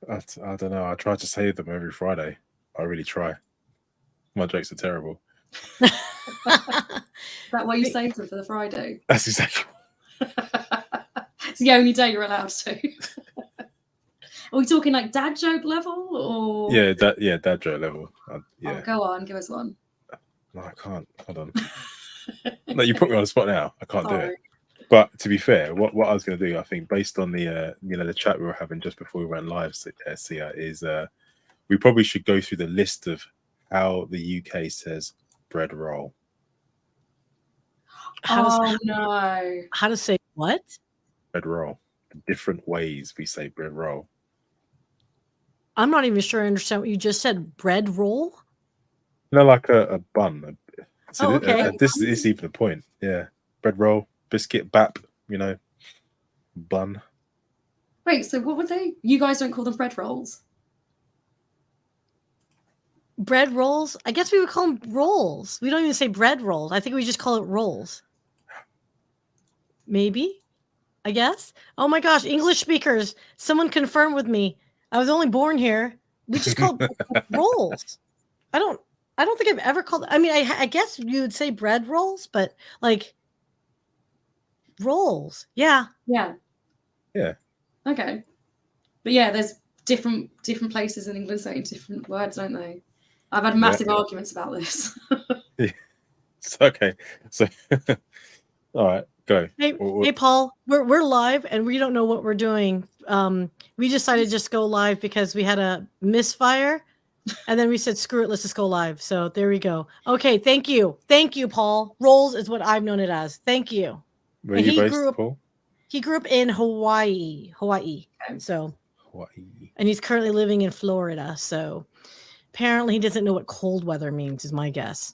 I don't know. I try to save them every Friday. I really try. My jokes are terrible. Is that why you saved them for the Friday? That's exactly. It's the only day you're allowed to. Are we talking like dad joke level or? Yeah, dad joke level. Yeah. Oh, go on, give us one. No, I can't. Hold on. No, you put me on the spot now. I can't do Sorry. it. But to be fair, what I was going to do, I think, based on the the chat we were having just before we went live, Sia, is we probably should go through the list of how the UK says bread roll. No. How to say what? Bread roll. Different ways we say bread roll. I'm not even sure I understand what you just said. Bread roll? You know, like a bun. So okay. This is even the point. Yeah. Bread roll, biscuit, bap, bun. Wait, so what would they? You guys don't call them bread rolls? Bread rolls? I guess we would call them rolls. We don't even say bread rolls. I think we just call it rolls. Maybe? I guess? Oh my gosh, English speakers, someone confirm with me. I was only born here. We just call rolls. I don't think I've ever called. I mean, I guess you would say bread rolls, but like rolls. Yeah. Yeah. Yeah. Okay. But yeah, there's different places in England saying different words, don't they? I've had massive arguments about this. Okay. So, all right, go. Hey, Paul, we're live and we don't know what we're doing. We decided to just go live because we had a misfire, and then we said, "Screw it, let's just go live." So there we go. Okay, thank you, Paul. Rolls is what I've known it as. Thank you. Where you based, Paul? He grew up in Hawaii. So Hawaii, and he's currently living in Florida. So apparently, he doesn't know what cold weather means. Is my guess.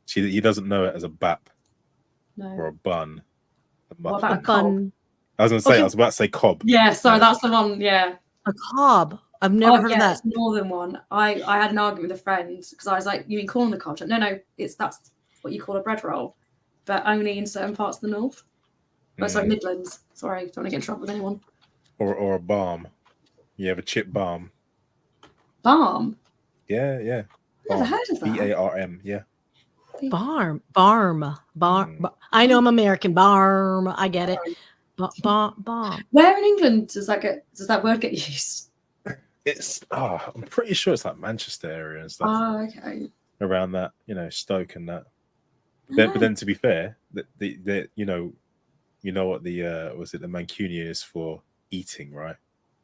He doesn't know it as a bap or a bun. What about a bun? I was about to say cob. Yeah, sorry, that's the one. Yeah, a cob. I've never heard of that. It's more than one. I had an argument with a friend because I was like, "You mean calling the cob?" No, that's what you call a bread roll, but only in certain parts of the north. Oh, sorry, Midlands. Sorry, don't want to get in trouble with anyone. Or a balm. You have a chip balm. Balm? Yeah. Never heard of that. BARM, yeah. Barm. I know I'm American. Barm. I get it. Bomb. Where in England does that word get used? I'm pretty sure it's like Manchester area and stuff. Oh, okay. Around that, Stoke and that. But then to be fair, the you know what the was it the Mancunian is for eating, right?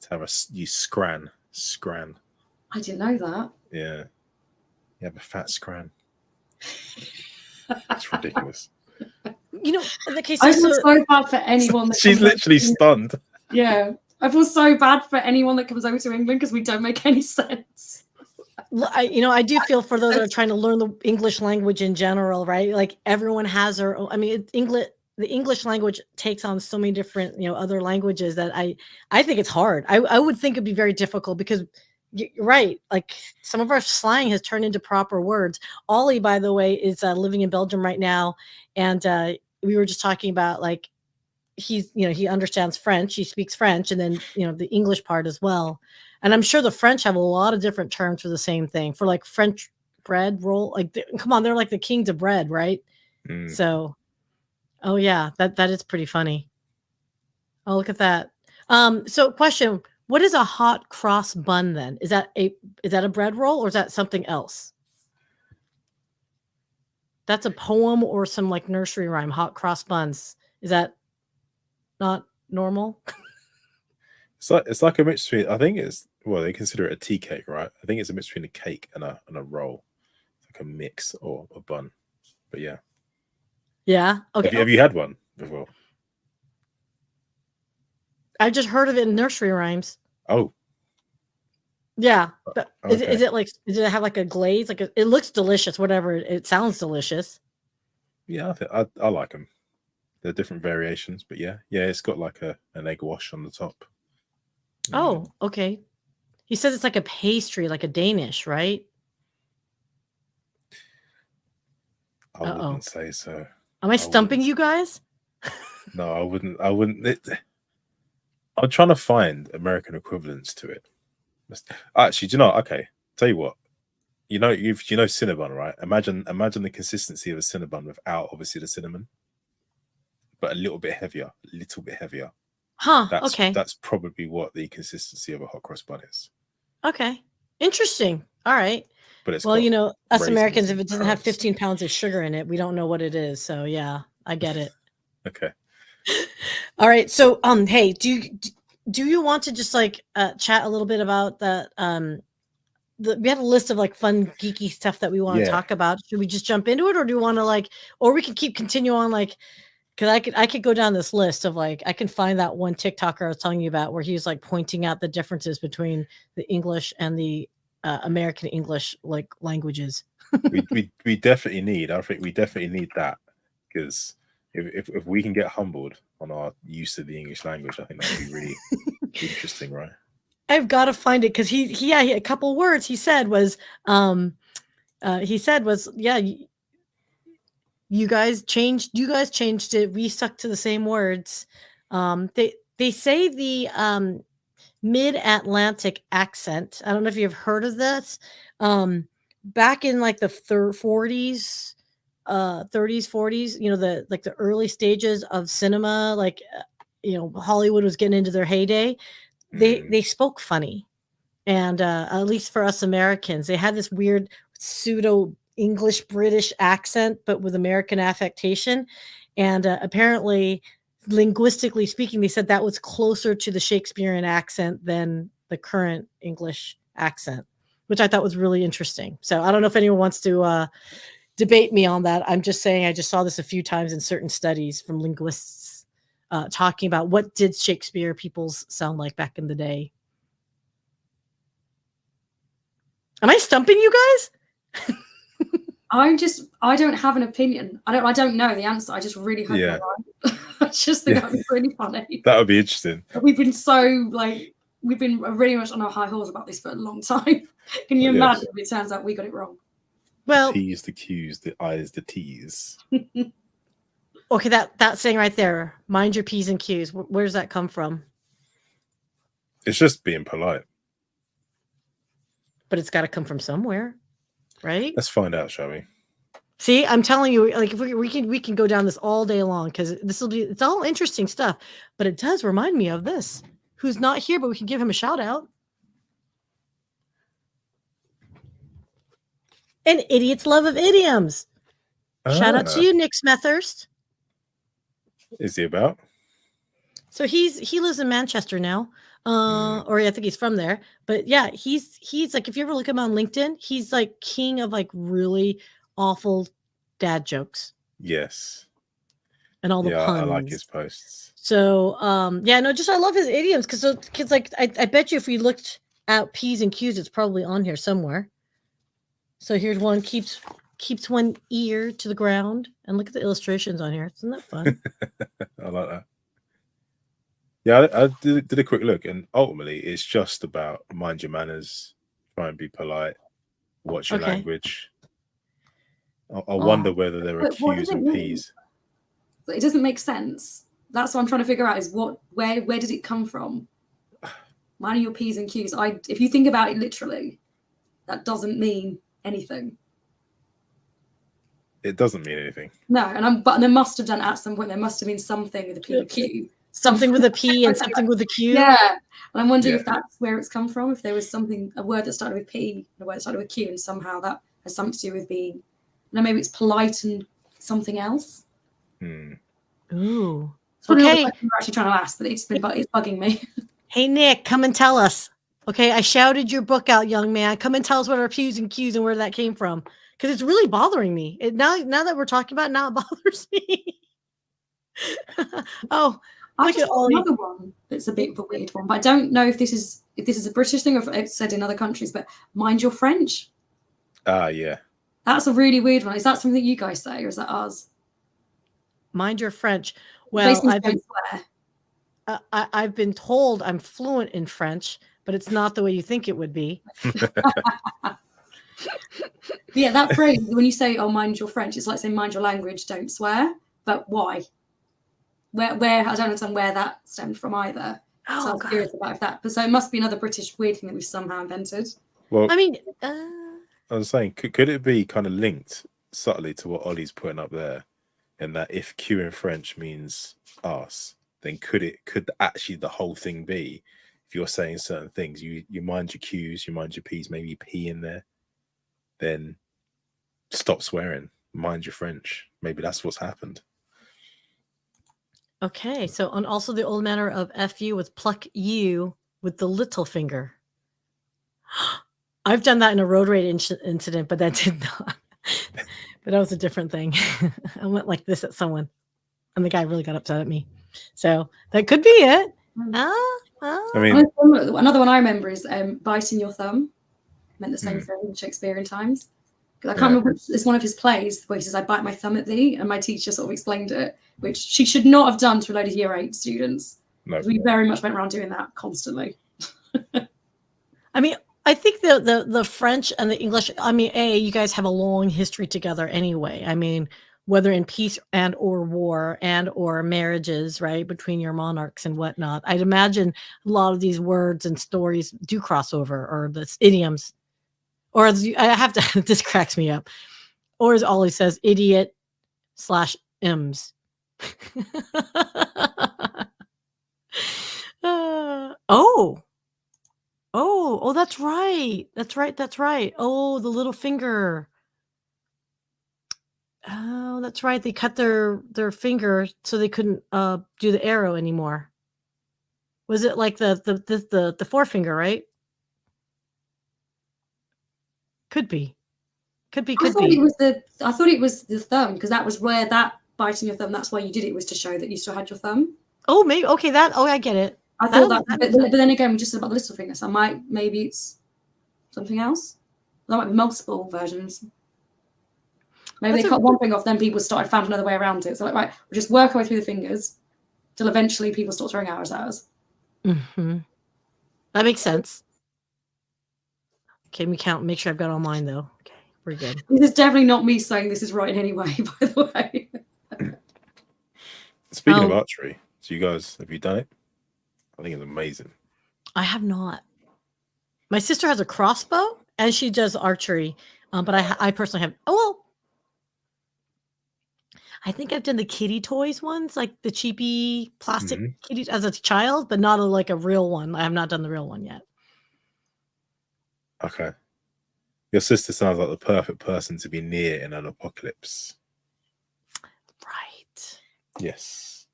To have you scran. I didn't know that. Yeah. You have a fat scran. It's ridiculous. In the case I feel so bad for anyone. She's literally stunned. Yeah, I feel so bad for anyone that comes over to England because we don't make any sense. I do feel for those that are trying to learn the English language in general, right? Like everyone has their own. I mean, the English language takes on so many different, other languages that I think it's hard. I would think it'd be very difficult because you're right. Like some of our slang has turned into proper words. Ollie, by the way, is living in Belgium right now. And we were just talking about like, he's, he understands French, he speaks French, and then, the English part as well. And I'm sure the French have a lot of different terms for the same thing, for like French bread roll. Like, come on, they're like the kings of bread, right? So, oh yeah, that is pretty funny. Oh, look at that. So question, what is a hot cross bun then? Is that a bread roll or is that something else? That's a poem or some like nursery rhyme, hot cross buns. Is that not normal? It's like a mix between, I think they consider it a tea cake, right? I think it's a mix between a cake and a roll. It's like a mix or a bun. But yeah. Yeah. Okay. Have you had one before? I've just heard of it in nursery rhymes. Oh. Yeah. But is it have like a glaze? Like it looks delicious, whatever. It sounds delicious. Yeah, I like them. They're different variations, but yeah, it's got like an egg wash on the top. Oh, okay. He says it's like a pastry, like a Danish, right? I wouldn't say so. Am I stumping you guys? No, I wouldn't. I'm trying to find American equivalents to it. Actually, do you know? Okay, tell you what. You know Cinnabon, right? Imagine the consistency of a Cinnabon without obviously the cinnamon, but a little bit heavier. Huh. That's Okay. that's probably what the consistency of a hot cross bun is. Okay. Interesting. All right. But it's Well, got you know, us raisins Americans, if and it doesn't have currants. 15 pounds of sugar in it, we don't know what it is. So yeah, I get it. Okay. All right. So hey, do you want to just like chat a little bit about that? We had a list of like fun geeky stuff that we want to Yeah. talk about. Should we just jump into it, or do you want to like, or we can continue on like, because I could go down this list of like, I can find that one TikToker I was telling you about where he was like pointing out the differences between the English and the American English like languages. we definitely need. I think we definitely need that, because if we can get humbled on our use of the English language, I think that would be really interesting, right? I've got to find it because he a couple words he said was yeah, you guys changed it, we stuck to the same words. They say the mid-Atlantic accent. I don't know if you've heard of this. Back in like the 40s, 40s, you know, the early stages of cinema, like you know, Hollywood was getting into their heyday. They spoke funny, and at least for us Americans, they had this weird pseudo English British accent, but with American affectation. And apparently, linguistically speaking, they said that was closer to the Shakespearean accent than the current English accent, which I thought was really interesting. So I don't know if anyone wants to debate me on that. I'm just saying I just saw this a few times in certain studies from linguists talking about what did Shakespeare peoples sound like back in the day. Am I stumping you guys? I don't have an opinion. I don't know the answer. I just really hope you're right. I just think that'd be really funny. That would be interesting. We've been really much on our high horse about this for a long time. Can you imagine if it turns out we got it wrong? Well, the P's the Q's, the I's the T's. Okay, that saying right there, mind your P's and Q's. Where does that come from? It's just being polite. But it's got to come from somewhere, right? Let's find out, shall we? See, I'm telling you, like if we can go down this all day long, because it's all interesting stuff. But it does remind me of this. Who's not here, but we can give him a shout out. An idiot's love of idioms. Shout out to you, Nick Smethurst. Is he about? So he lives in Manchester now. Or I think he's from there. But yeah, he's like, if you ever look him on LinkedIn, he's like king of like really awful dad jokes. Yes. And all the puns. I like his posts. So I love his idioms because like I bet you if we looked at P's and Q's, it's probably on here somewhere. So here's one: keeps one ear to the ground, and look at the illustrations on here. Isn't that fun? I like that. Yeah, I did a quick look, and ultimately it's just about mind your manners, try and be polite, watch your language. I wonder whether there are Q's and P's. It doesn't make sense. That's what I'm trying to figure out is where did it come from? Mind your P's and Q's. If you think about it literally, that doesn't mean anything. It doesn't mean anything. No, but they must have done at some point. There must have been something with a P and Q. Something with a P and something with a Q. Yeah. And I'm wondering if that's where it's come from. If there was a word that started with P, a word that started with Q, and somehow that has something to do with being, maybe it's polite and something else. Ooh. Okay. We're actually trying to ask, but it's bugging me. Hey, Nick, come and tell us. Okay, I shouted your book out, young man. Come and tell us what are P's and Q's and where that came from. Because it's really bothering me. Now that we're talking about it, now it bothers me. Oh, I just got another one that's a bit of a weird one, but I don't know if this is a British thing or if it's said in other countries, but mind your French. Yeah. That's a really weird one. Is that something you guys say, or is that ours? Mind your French. Well, I've been told I'm fluent in French, but it's not the way you think it would be. Yeah, that phrase, when you say, oh, mind your French, it's like saying mind your language, don't swear. But why? Where I don't understand where that stemmed from either. So I Oh was god. curious about if that. So it must be another British weird thing that we've somehow invented. Well, I mean, I was saying, could it be kind of linked subtly to what Ollie's putting up there, in that if Q in French means us, then could actually the whole thing be, if you're saying certain things, you mind your Q's, you mind your P's, maybe P in there, then stop swearing, mind your French. Maybe that's what's happened. okay. So, and also the old manner of fu was pluck you with the little finger. I've done that in a road rage incident, but that did not. But that was a different thing. I went like this at someone, and the guy really got upset at me. So that could be it. I mean, Another one I remember is biting your thumb. Meant the same thing in Shakespearean times. Because I can't remember, it's one of his plays where he says, "I bite my thumb at thee," and my teacher sort of explained it, which she should not have done to a load of Year 8 students. no. We very much went around doing that constantly. I mean, I think the French and the English, I mean, you guys have a long history together anyway. I mean, whether in peace and or war and or marriages, right, between your monarchs and whatnot. I'd imagine a lot of these words and stories do cross over, or the idioms. Or as I have to, this cracks me up. Or as Ollie says, idiot / M's. Oh, that's right. That's right. Oh, the little finger. Oh, that's right. They cut their finger so they couldn't do the arrow anymore. Was it like the forefinger, right? Could be. I thought it was the thumb, because that was where that biting your thumb, that's why you did it, was to show that you still had your thumb. Oh, maybe. Okay, I get it. I thought that, but then again, we just said about the little finger, so maybe it's something else. There might be multiple versions. Maybe they cut one finger off, then people found another way around it. So like, right, we'll just work our way through the fingers till eventually people start throwing arrows at us. Mm-hmm. That makes sense. Okay, let me make sure I've got all mine though. Okay, we're good. This is definitely not me saying this is right in any way, by the way. Speaking of archery, so you guys, have you done it? I think it's amazing. I have not. My sister has a crossbow and she does archery, but I personally have. Oh well, I think I've done the kitty toys ones, like the cheapy plastic kitties as a child, but not like a real one. I have not done the real one yet. Okay. Your sister sounds like the perfect person to be near in an apocalypse. Right. Yes.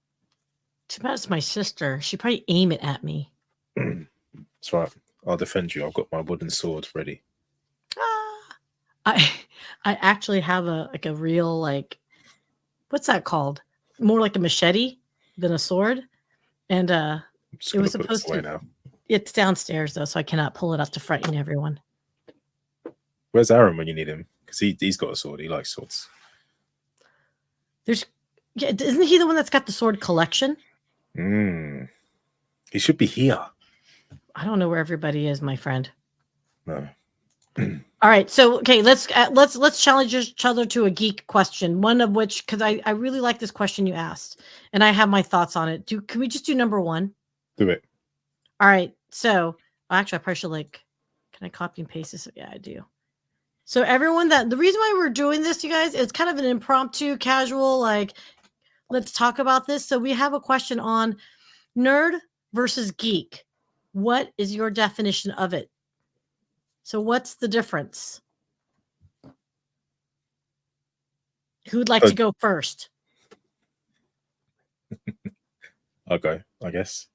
Too bad it's my sister. She'd probably aim it at me. That's right. I'll defend you. I've got my wooden sword ready. I actually have a real, like, what's that called? More like a machete than a sword. And it was supposed to. Now. It's downstairs though, so I cannot pull it up to frighten everyone. Where's Aaron when you need him? Because he's got a sword. He likes swords. Isn't he the one that's got the sword collection? He should be here. I don't know where everybody is, my friend. No. All right, so okay, let's challenge each other to a geek question. One of which, because I really like this question you asked, and I have my thoughts on it. Can we just do number one? Do it. All right. So actually, I probably should can I copy and paste this? Yeah, I do. So everyone, the reason why we're doing this, you guys, it's kind of an impromptu, casual, let's talk about this. So we have a question on nerd versus geek. What is your definition of it? So what's the difference? Who would like to go first? I'll go, I guess.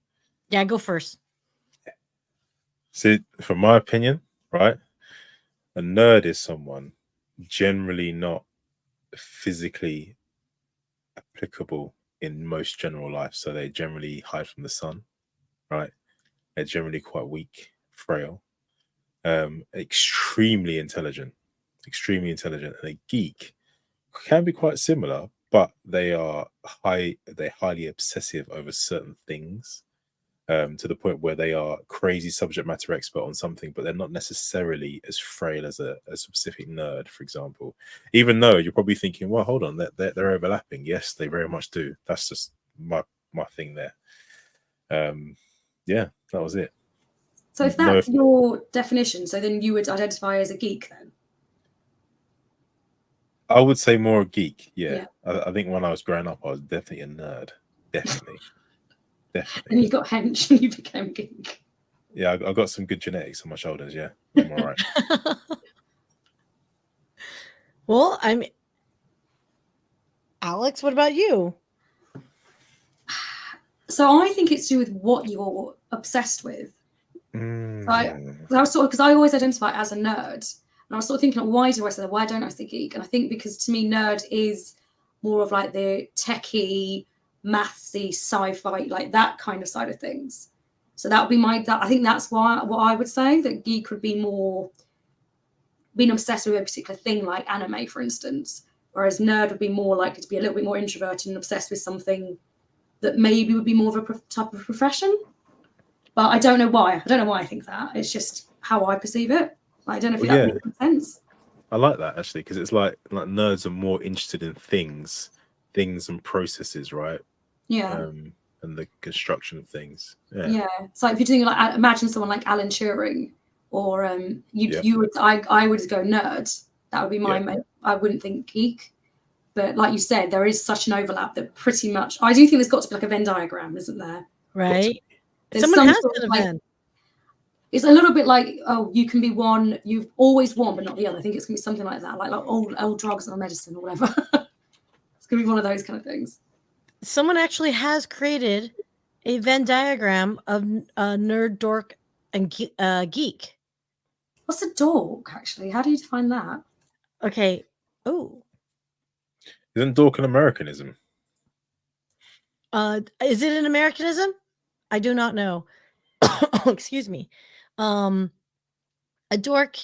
Yeah, go first. So, from my opinion, right, a nerd is someone generally not physically applicable in most general life. So they generally hide from the sun, right? They're generally quite weak, frail, extremely intelligent. And a geek can be quite similar, but they're highly obsessive over certain things, to the point where they are crazy subject matter expert on something, but they're not necessarily as frail as a specific nerd, for example. Even though you're probably thinking, well, hold on, they're overlapping. Yes, they very much do. That's just my thing there. Yeah, that was it. So if that's your definition, so then you would identify as a geek then? I would say more a geek. Yeah. Yeah. I think when I was growing up, I was definitely a nerd. Definitely. And you got hench and you became geek. Yeah, I got some good genetics on my shoulders. Yeah, I'm all right. Well, Alex, what about you? So I think it's to do with what you're obsessed with. Because I always identify as a nerd, and I was sort of thinking, why do I say that? Why don't I say geek? And I think because to me, nerd is more of like the techie, mathsy, sci-fi, like that kind of side of things. So that would be I think that's why what I would say, that geek would be more being obsessed with a particular thing, like anime, for instance. Whereas nerd would be more likely to be a little bit more introverted and obsessed with something that maybe would be more of a type of profession. But I don't know why. I don't know why I think that. It's just how I perceive it. I don't know if that makes sense. I like that actually, because it's like nerds are more interested in things and processes, right? Yeah. And the construction of things. Yeah. It's like if you're doing like, imagine someone like Alan Turing, or you would I would go nerd. That would be my I wouldn't think geek. But like you said, there is such an overlap that pretty much I do think there's got to be like a Venn diagram, isn't there? Right. There's Someone has done a Venn. It's a little bit like, oh, you can be one, you've always one, but not the other. I think it's gonna be something like that, like old drugs or medicine or whatever. It's gonna be one of those kind of things. Someone actually has created a Venn diagram of nerd, dork, and geek. What's a dork, actually? How do you define that? Okay. Oh. Isn't dork an Americanism? Is it an Americanism? I do not know. Excuse me. A dork.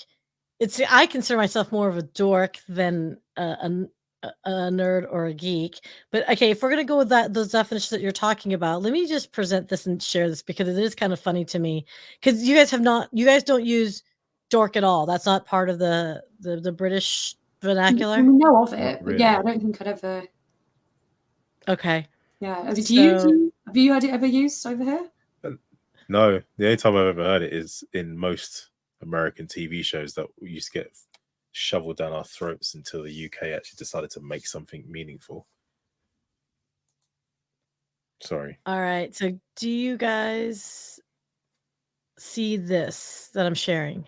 I consider myself more of a dork than a nerd or a geek. But okay, if we're gonna go with those definitions that you're talking about, let me just present this and share this because it is kind of funny to me. Because you guys don't use dork at all. That's not part of the British vernacular. We know of it, but yeah, I don't think I'd ever. Okay. Yeah. Have you heard it ever used over here? No. The only time I've ever heard it is in most American TV shows that we used to get shoveled down our throats until the UK actually decided to make something meaningful. Sorry. All right. So do you guys see this that I'm sharing?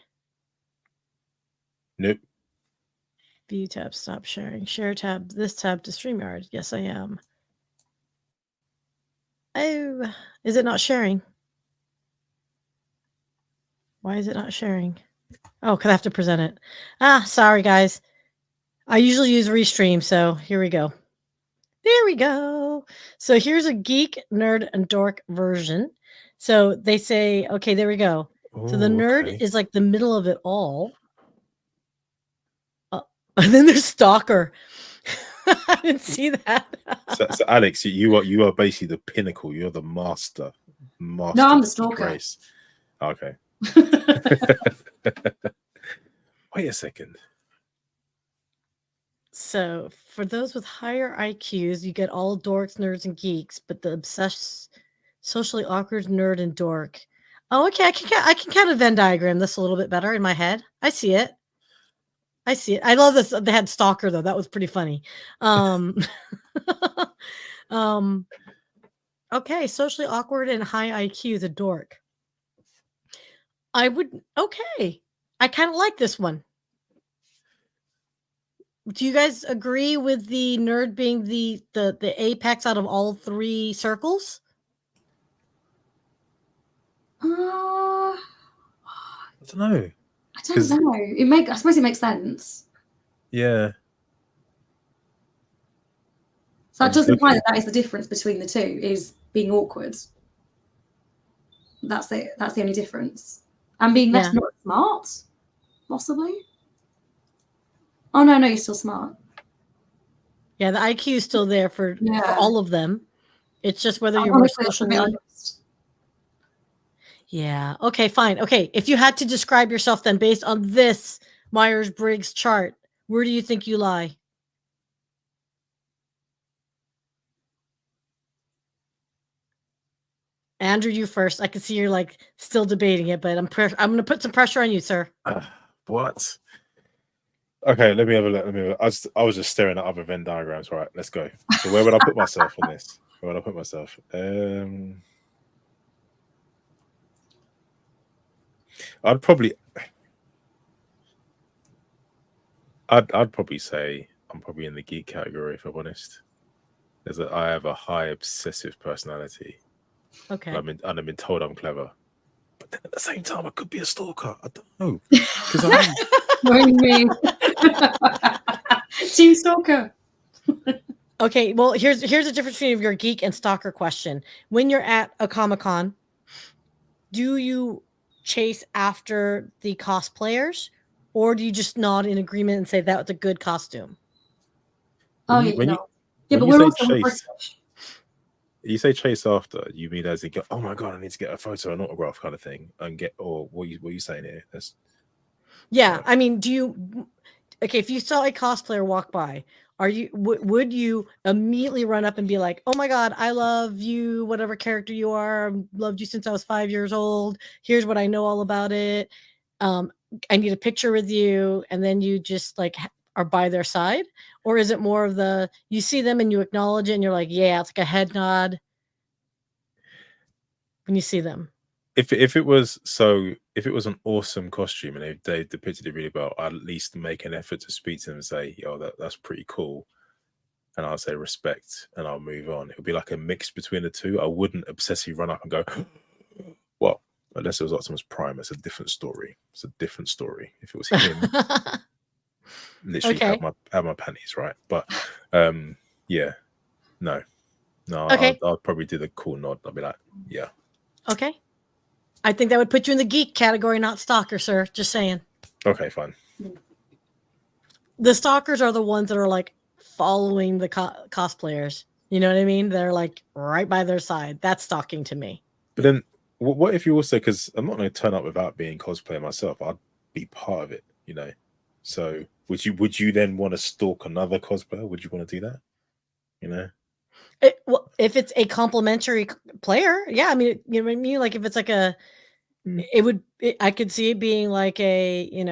Nope. View tab, stop sharing. Share tab, this tab to StreamYard. Yes, I am. Oh, is it not sharing? Why is it not sharing? Oh, because I have to present it. Sorry, guys. I usually use Restream, so here we go. There we go. So here's a geek, nerd, and dork version. So they say, okay, there we go. So the nerd is like the middle of it all. And then there's stalker. I didn't see that. So Alex, you are basically the pinnacle. You're the master. No, I'm the stalker. Grace. Okay. Wait a second. So for those with higher IQs, you get all dorks, nerds, and geeks, but the obsessed, socially awkward nerd and dork. Oh, okay. I can kind of Venn diagram this a little bit better in my head. I see it. I love this. They had stalker though. That was pretty funny. Okay. Socially awkward and high IQ is a dork. Okay. I kind of like this one. Do you guys agree with the nerd being the apex out of all three circles? I don't know. I don't know. I suppose it makes sense. Yeah. So that does imply that is the difference between the two, is being awkward. That's it. That's the only difference. And being less not smart, possibly. Oh no, you're still smart. Yeah, the IQ is still there for all of them. It's just whether you're more socially. Yeah. Okay, fine. Okay. If you had to describe yourself then based on this Myers-Briggs chart, where do you think you lie? Andrew, you first. I can see you're like still debating it, but I'm going to put some pressure on you, sir. What? Okay, let me have a look. I was just staring at other Venn diagrams. Right, let's go. So where would I put myself on this? Where would I put myself? I'd probably say I'm probably in the geek category, if I'm honest. I have a high obsessive personality. Okay. And I've been told I'm clever. But then at the same time, I could be a stalker. I don't know. Because I'm... What do you mean? Team stalker. Okay, well, here's the difference between your geek and stalker question. When you're at a Comic-Con, do you chase after the cosplayers, or do you just nod in agreement and say that was a good costume? But we're also chase. You say chase after, you mean as in go, oh my god, I need to get a photo, an autograph kind of thing, and get, or what are you saying here? I mean, if you saw a cosplayer walk by, would you immediately run up and be like, oh my god, I love you, whatever character you are, I've loved you since I was 5 years old, here's what I know all about it, I need a picture with you, and then you just like are by their side? Or is it more of you see them and you acknowledge it and you're like, yeah, it's like a head nod when you see them? If it was an awesome costume and they depicted it really well, I'd at least make an effort to speak to them and say, yo, that's pretty cool. And I'll say respect and I'll move on. It would be like a mix between the two. I wouldn't obsessively run up and go, well, unless it was Optimus Prime, it's a different story. It's a different story. If it was him, literally have my panties, right? But yeah, no. Okay. I'll probably do the cool nod. I'll be like, yeah. Okay. I think that would put you in the geek category, not stalker, sir. Just saying. Okay, fine. The stalkers are the ones that are like following the cosplayers. You know what I mean? They're like right by their side. That's stalking to me. But then what if you also, because I'm not going to turn up without being cosplayer myself. I'd be part of it, you know? So would you then want to stalk another cosplayer? Would you want to do that? You know? Well, if it's a complimentary player, yeah. I mean, you know what I mean? Like if it's like I could see it being like a,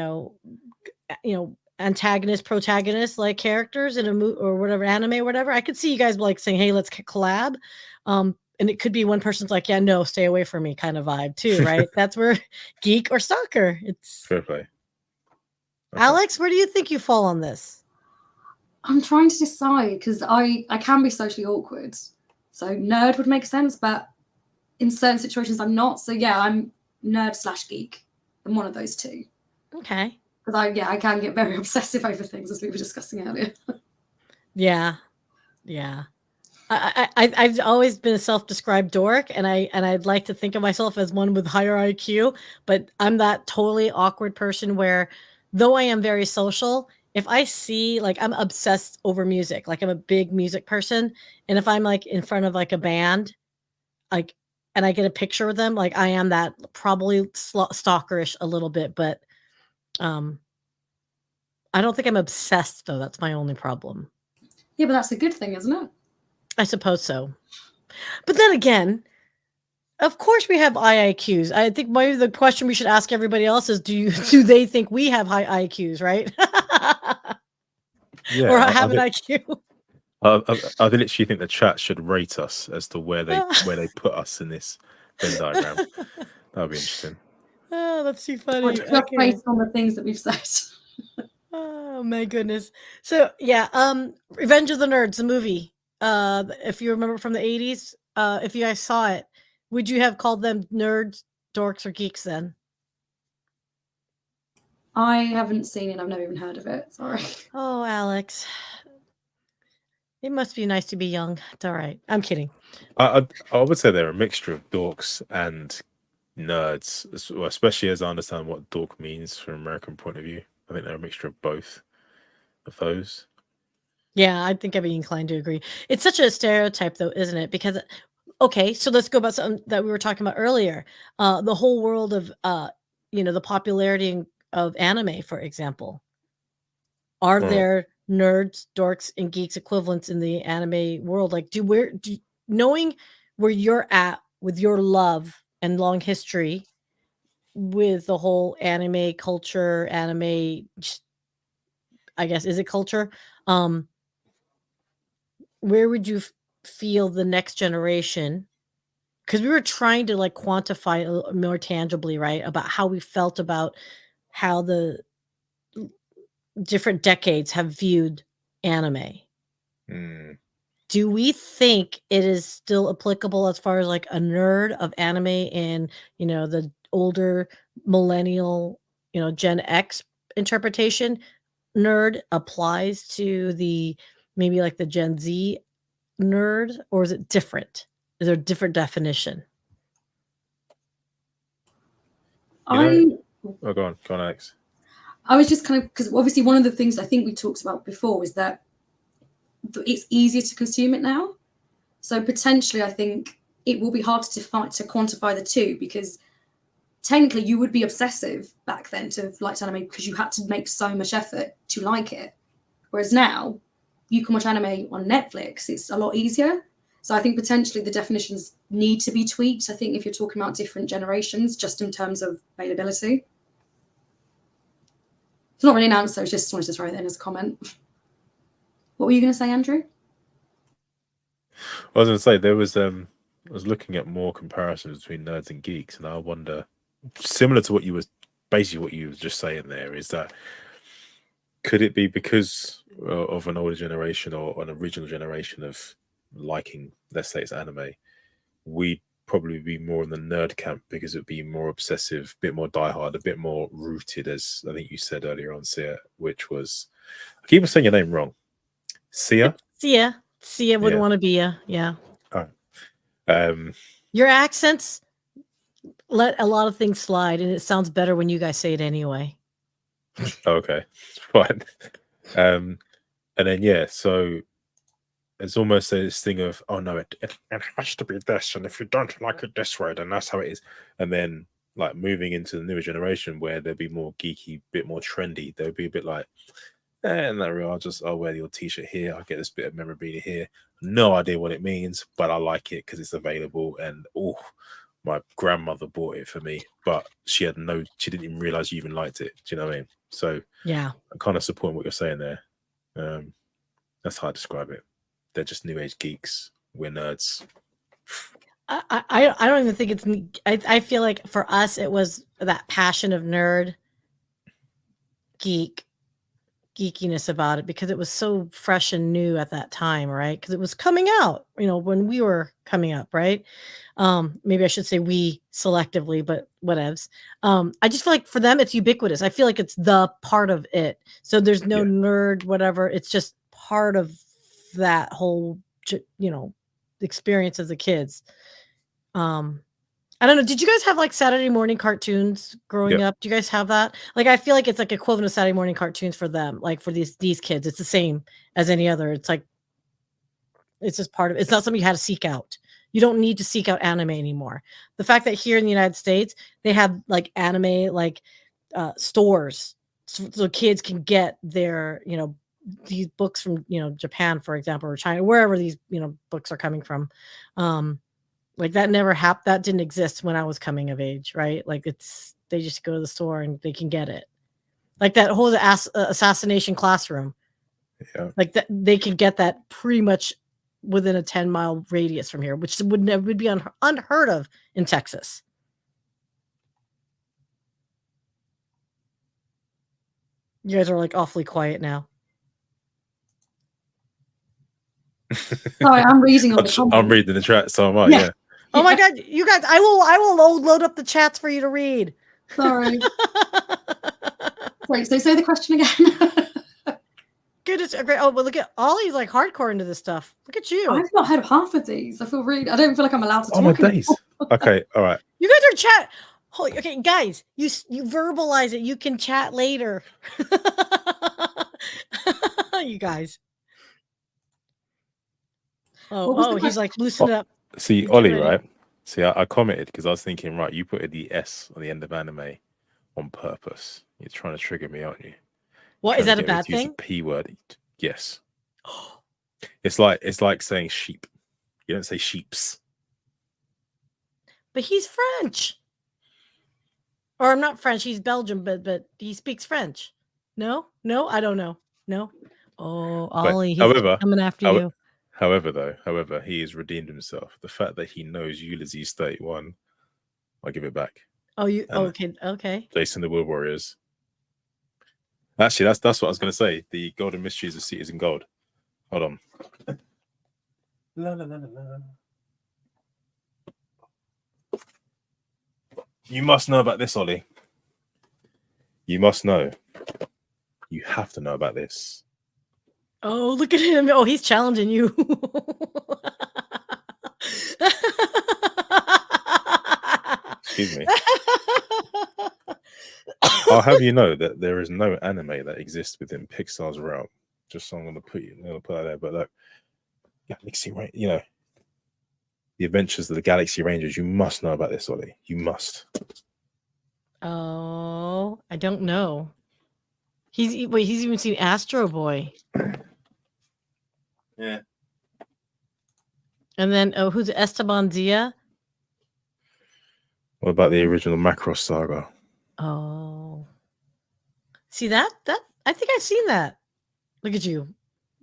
antagonist, protagonist like characters in a movie or whatever, anime or whatever. I could see you guys like saying, hey, let's collab. And it could be one person's like, yeah, no, stay away from me kind of vibe too, right? That's where geek or stalker. It's fair play. Okay. Alex, where do you think you fall on this? I'm trying to decide because I can be socially awkward. So nerd would make sense, but in certain situations I'm not. So yeah, I'm nerd/geek. I'm one of those two. Okay. Because I can get very obsessive over things, as we were discussing earlier. Yeah. I've always been a self-described dork, and I'd like to think of myself as one with higher IQ, but I'm that totally awkward person where, though I am very social, if I see, like, I'm obsessed over music, like I'm a big music person, and if I'm like in front of like a band, like, and I get a picture with them, like I am that probably stalkerish a little bit, but I don't think I'm obsessed though. That's my only problem. Yeah, but that's a good thing, isn't it? I suppose so. But then again, of course we have IIQs. I think maybe the question we should ask everybody else is, do they think we have high IQs, right? Yeah, or have an IQ? I literally think the chat should rate us as to where they put us in this Venn diagram. That would be interesting. Oh, that's too funny. Just based on the things that we've said. Oh my goodness. So yeah, Revenge of the Nerds, the movie. If you remember from the 80s, if you guys saw it, would you have called them nerds, dorks, or geeks then? I haven't seen it. I've never even heard of it. Sorry. Oh, Alex. It must be nice to be young. It's all right. I'm kidding. I would say they're a mixture of dorks and nerds, especially as I understand what dork means from an American point of view. I think they're a mixture of both of those. Yeah, I think I'd be inclined to agree. It's such a stereotype, though, isn't it? Because, okay, so let's go about something that we were talking about earlier. The whole world of, the popularity of anime, for example. Are there nerds, dorks, and geeks equivalents in the anime world? Like, knowing where you're at with your love and long history with the whole anime culture, I guess, is it culture? Where would you feel the next generation? Because we were trying to like quantify it more tangibly, right? About how we felt about how the different decades have viewed anime. Mm. Do we think it is still applicable as far as like a nerd of anime and, you know, the older millennial, you know, Gen X interpretation nerd applies to the maybe like the Gen Z nerd, or is it different? Is there a different definition? Oh, go on, Alex. I was just kind of, because obviously one of the things I think we talked about before is that it's easier to consume it now. So potentially, I think it will be hard to quantify the two, because technically you would be obsessive back then to like anime because you had to make so much effort to like it. Whereas now you can watch anime on Netflix. It's a lot easier. So I think potentially the definitions need to be tweaked. I think if you're talking about different generations, just in terms of availability. It's not really an answer. I just wanted to throw it in as a comment. What were you going to say, Andrew? I was going to say there was I was looking at more comparisons between nerds and geeks, and I wonder, similar to what you were just saying there, is that could it be because of an older generation or an original generation of liking, let's say it's anime, we'd probably be more in the nerd camp because it'd be more obsessive, a bit more diehard, a bit more rooted, as I think you said earlier on, Sia, which was, I keep on saying your name wrong. Sia? Sia wouldn't want to be a, yeah. Oh. Your accents let a lot of things slide, and it sounds better when you guys say it anyway. Okay, fine. And then, yeah, so it's almost this thing of, oh no, it has to be this, and if you don't like it this way, then that's how it is. And then, like, moving into the newer generation where they'll be more geeky, bit more trendy, they'll be a bit like, not real, I'll wear your t-shirt here, I'll get this bit of memorabilia here. No idea what it means, but I like it because it's available, and my grandmother bought it for me, but she didn't even realize you even liked it. Do you know what I mean? So yeah, I'm kind of supporting what you're saying there. That's how I describe it. They're just new age geeks. We're nerds. I don't even think it's. I feel like for us it was that passion of nerd, geekiness about it, because it was so fresh and new at that time, right? Because it was coming out, you know, when we were coming up, right? Maybe I should say we selectively, but whatevs. I just feel like for them it's ubiquitous. I feel like it's the part of it. So there's no nerd, whatever. It's just part of that whole, you know, experience as a kids. I don't know. Did you guys have like Saturday morning cartoons growing up? Do you guys have that? Like, I feel like it's like equivalent of Saturday morning cartoons for them. Like for these kids, it's the same as any other. It's like, it's just part of, it's not something you had to seek out. You don't need to seek out anime anymore. The fact that here in the United States, they have like anime, like stores, so kids can get their, you know, these books from, you know, Japan, for example, or China, wherever these, you know, books are coming from. Like that never happened. That didn't exist when I was coming of age, right? Like they just go to the store and they can get it. Like that whole Assassination Classroom. Yeah. Like that, they can get that pretty much within a 10-mile radius from here, which would be unheard of in Texas. You guys are like awfully quiet now. Sorry, I'm reading on the comments. I'm reading the chat, so am I. Yeah. Oh my God, you guys! I will load up the chats for you to read. Sorry. Wait, so say the question again. Goodness, great! Oh, but look at Ollie's like hardcore into this stuff. Look at you. I've not heard of half of these. I don't feel like I'm allowed to talk. Oh my days. Okay, all right. You guys are chat. Holy, okay, guys, you verbalize it. You can chat later. You guys. Oh, he's like, loosen up. See, Ollie, right? See, I commented because I was thinking, right, you put the S on the end of anime on purpose. You're trying to trigger me, aren't you? What, is that a bad thing? Use the P word. Yes. It's like saying sheep. You don't say sheeps. But he's French. Or I'm not French. He's Belgian, but he speaks French. No, I don't know. No. Oh, Ollie, he's coming after you. However, he has redeemed himself. The fact that he knows Ulysses 31, I'll give it back. Oh, okay. Jason the Will Warriors. Actually, that's what I was going to say. The Golden Mysteries of Cities in Gold. Hold on. La, la, la, la, la. You must know about this, Ollie. You must know. You have to know about this. Oh, look at him. Oh, he's challenging you. Excuse me. I'll have you know that there is no anime that exists within Pixar's realm. Just so I'm going to put that there. But look, Galaxy, the Adventures of the Galaxy Rangers. You must know about this, Ollie. You must. Oh, I don't know. He's even seen Astro Boy. Yeah. And then who's Esteban Zia? What about the original Macross Saga? Oh, see that I think I've seen that. Look at you.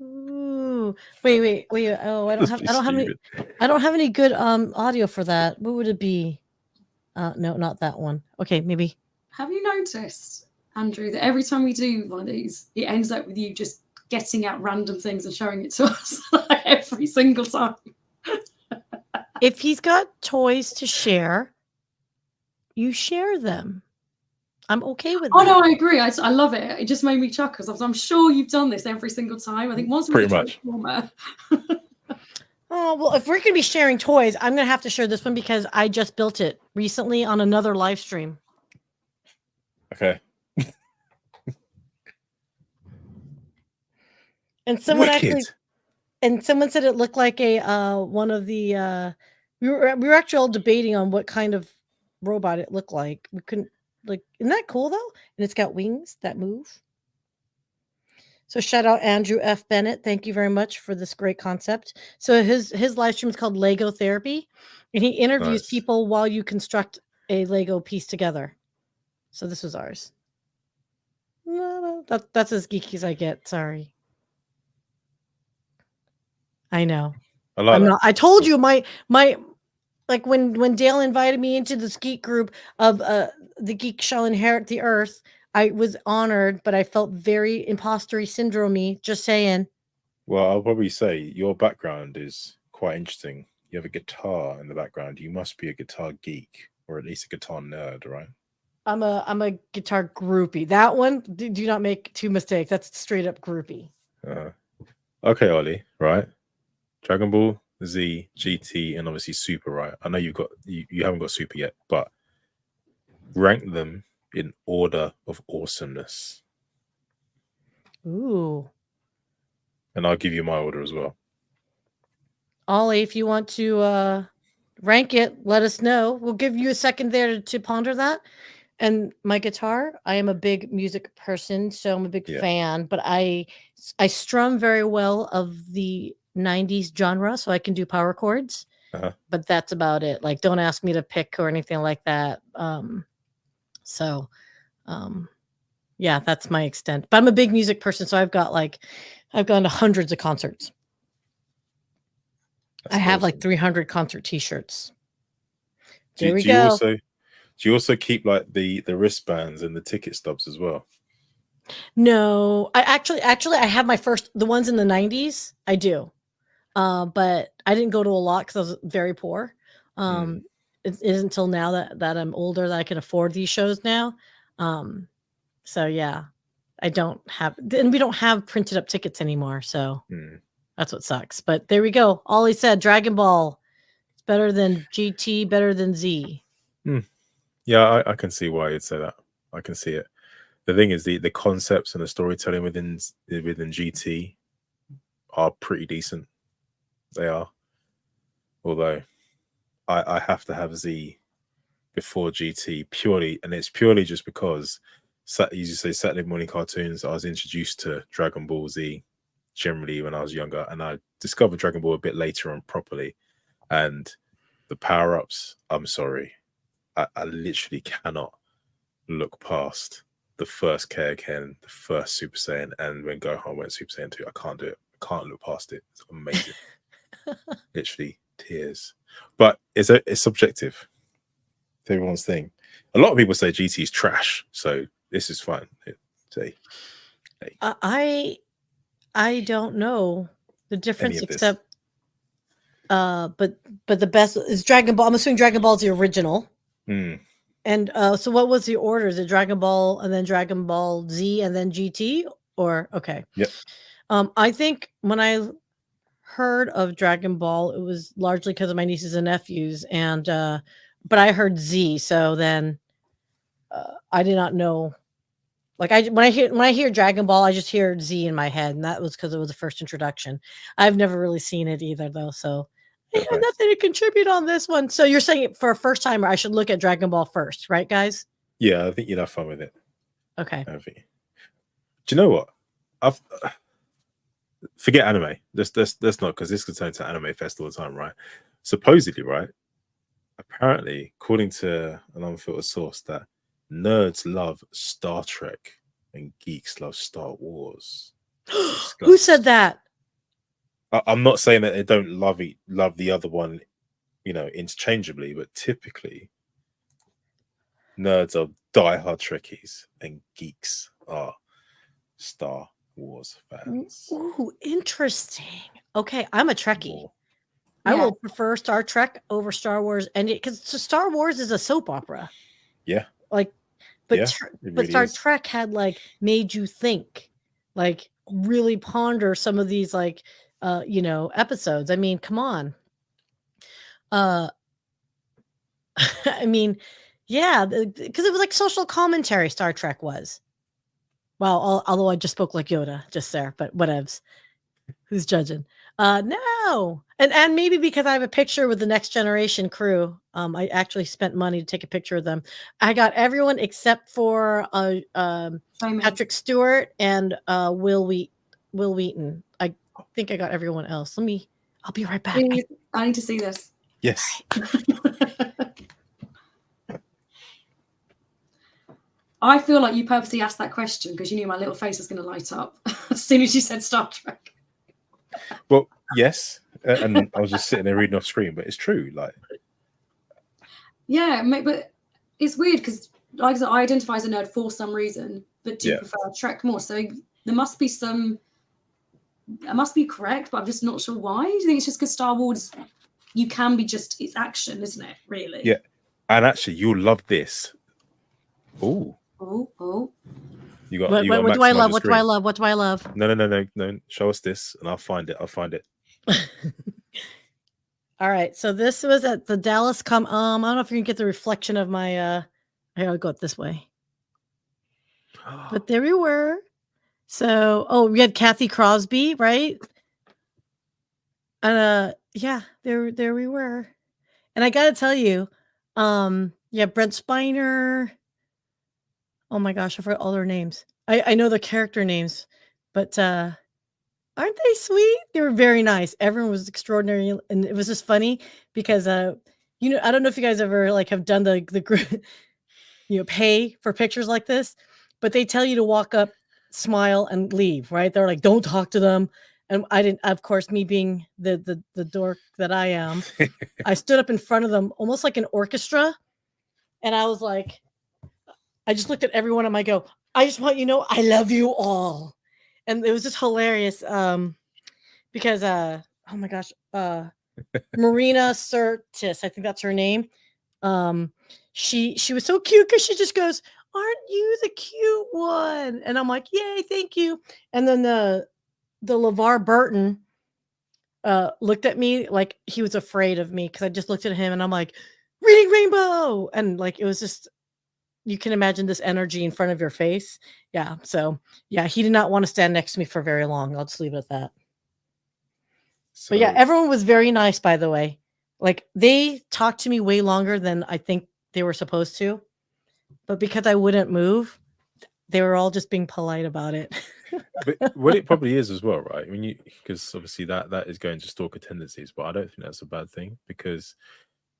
Ooh. Wait. Oh, I don't have any good audio for that. What would it be? No, not that one. Okay, maybe. Have you noticed, Andrew, that every time we do one of these, it ends up with you just getting out random things and showing it to us every single time? If he's got toys to share, you share them. I'm okay with that. Oh, no, I agree. I love it. It just made me chuckle. I'm sure you've done this every single time. I think once we pretty much. Oh, well, if we're going to be sharing toys, I'm going to have to share this one because I just built it recently on another live stream. Okay. And someone someone said it looked like a one of the we were actually all debating on what kind of robot it looked like. We couldn't isn't that cool though? And it's got wings that move. So shout out Andrew F. Bennett. Thank you very much for this great concept. So his live stream is called Lego Therapy, and he interviews people while you construct a Lego piece together. So this was ours. No, that's as geeky as I get. Sorry. I know. I told you my like when Dale invited me into this geek group of the Geek Shall Inherit the Earth, I was honored, but I felt very imposter syndrome-y, just saying. Well, I'll probably say your background is quite interesting. You have a guitar in the background. You must be a guitar geek, or at least a guitar nerd, right? I'm a guitar groupie. That one, do not make two mistakes. That's straight up groupie. Okay, Ollie, right? Dragon Ball Z, GT, and obviously Super, right? I know you haven't got Super yet, but rank them in order of awesomeness. Ooh. And I'll give you my order as well. Ollie, if you want to rank it, let us know. We'll give you a second there to ponder that. And my guitar, I am a big music person, so I'm a big fan, but I strum very well of the 90s genre, so I can do power chords. But that's about it. Like, don't ask me to pick or anything like that. Yeah, that's my extent. But I'm a big music person, so I've gone to hundreds of concerts. I have like 300 concert T-shirts. There we go. Do you also keep like the wristbands and the ticket stubs as well? No, I actually I have the ones in the 90s. I do, but I didn't go to a lot because I was very poor. It isn't until now that I'm older that I can afford these shows now. So yeah, I don't have, and we don't have printed up tickets anymore. So that's what sucks. But there we go. Ollie said Dragon Ball. It's better than GT, better than Z. Yeah, I can see why you'd say that. I can see it. The thing is, the concepts and the storytelling within GT are pretty decent. They are. Although I have to have Z before GT purely, and it's purely just because, you just say Saturday morning cartoons, I was introduced to Dragon Ball Z generally when I was younger, and I discovered Dragon Ball a bit later on properly. And the power-ups, I'm sorry. I literally cannot look past the first Kaioken, the first Super Saiyan, and when Gohan went Super Saiyan 2, I can't do it. I can't look past it. It's amazing. Literally tears. But it's subjective. It's everyone's thing. A lot of people say GT is trash, so this is fine. I don't know the difference Any of this. except but the best is Dragon Ball. I'm assuming Dragon Ball is the original. Hmm. And so what was the order? Is it Dragon Ball and then Dragon Ball Z and then GT? Or okay. Yep. I think when I heard of Dragon Ball, it was largely because of my nieces and nephews, and but I heard Z, so then I did not know. Like when I hear Dragon Ball, I just hear Z in my head, and that was because it was the first introduction. I've never really seen it either, though, so I have nothing to contribute on this one. So you're saying for a first timer, I should look at Dragon Ball first, right, guys? Yeah, I think you'd have fun with it. Okay. Do you know what? Forget anime. Let's not, because this could turn to Anime Fest all the time, right? Supposedly, right? Apparently, according to an unfiltered source, that nerds love Star Trek and geeks love Star Wars. Who said that? I'm not saying that they don't love the other one, interchangeably, but typically nerds are diehard Trekkies and geeks are Star Wars fans. Ooh, interesting. Okay, I'm a Trekkie. Yeah. I will prefer Star Trek over Star Wars, and because Star Wars is a soap opera. Yeah. Like, but Yeah, but Star Trek had like made you think, like really ponder some of these like episodes. I mean, come on. I mean, yeah, because it was like social commentary. Star Trek was. Well, although I just spoke like Yoda just there, but whatevs. Who's judging? No. And maybe because I have a picture with the Next Generation crew. I actually spent money to take a picture of them. I got everyone except for Patrick Stewart and Will Wheaton. I think I got everyone else. I'll be right back. I need to see this. Yes. I feel like you purposely asked that question because you knew my little face was going to light up as soon as you said Star Trek. Well, yes, and I was just sitting there reading off screen, but it's true. Like, yeah, but it's weird because, like I said, I identify as a nerd for some reason, but do prefer Trek more. So there must be some. I must be correct, but I'm just not sure why. Do you think it's just because Star Wars? You can be it's action, isn't it? Really? Yeah, and actually, you'll love this. Oh. You got. What do I love? What do I love? What do I love? No. Show us this, and I'll find it. All right. So this was at the Dallas I don't know if you can get the reflection of my. Here, I'll go this way. But there we were. So, we had Kathy Crosby, right? And yeah, there we were. And I got to tell you, Brent Spiner. Oh my gosh, I forgot all their names. I know the character names, but aren't they sweet? They were very nice. Everyone was extraordinary, and it was just funny because I don't know if you guys ever like have done the group, pay for pictures like this, but they tell you to walk up, smile, and leave. Right? They're like, don't talk to them. And I didn't. Of course, me being the dork that I am, I stood up in front of them, almost like an orchestra, and I was like. I just looked at every one of them. I go, I just want you to know I love you all. And it was just hilarious because, oh my gosh, Marina Sirtis, I think that's her name. She was so cute because she just goes, aren't you the cute one? And I'm like, yay, thank you. And then the LeVar Burton looked at me like he was afraid of me because I just looked at him and I'm like, reading Rainbow. And like, it was just, you can imagine this energy in front of your face. Yeah. So yeah, he did not want to stand next to me for very long. I'll just leave it at that. But yeah, everyone was very nice, by the way. Like they talked to me way longer than I think they were supposed to. But because I wouldn't move, they were all just being polite about it. But what it probably is as well, right? I mean, because obviously that is going to stalker tendencies, but I don't think that's a bad thing because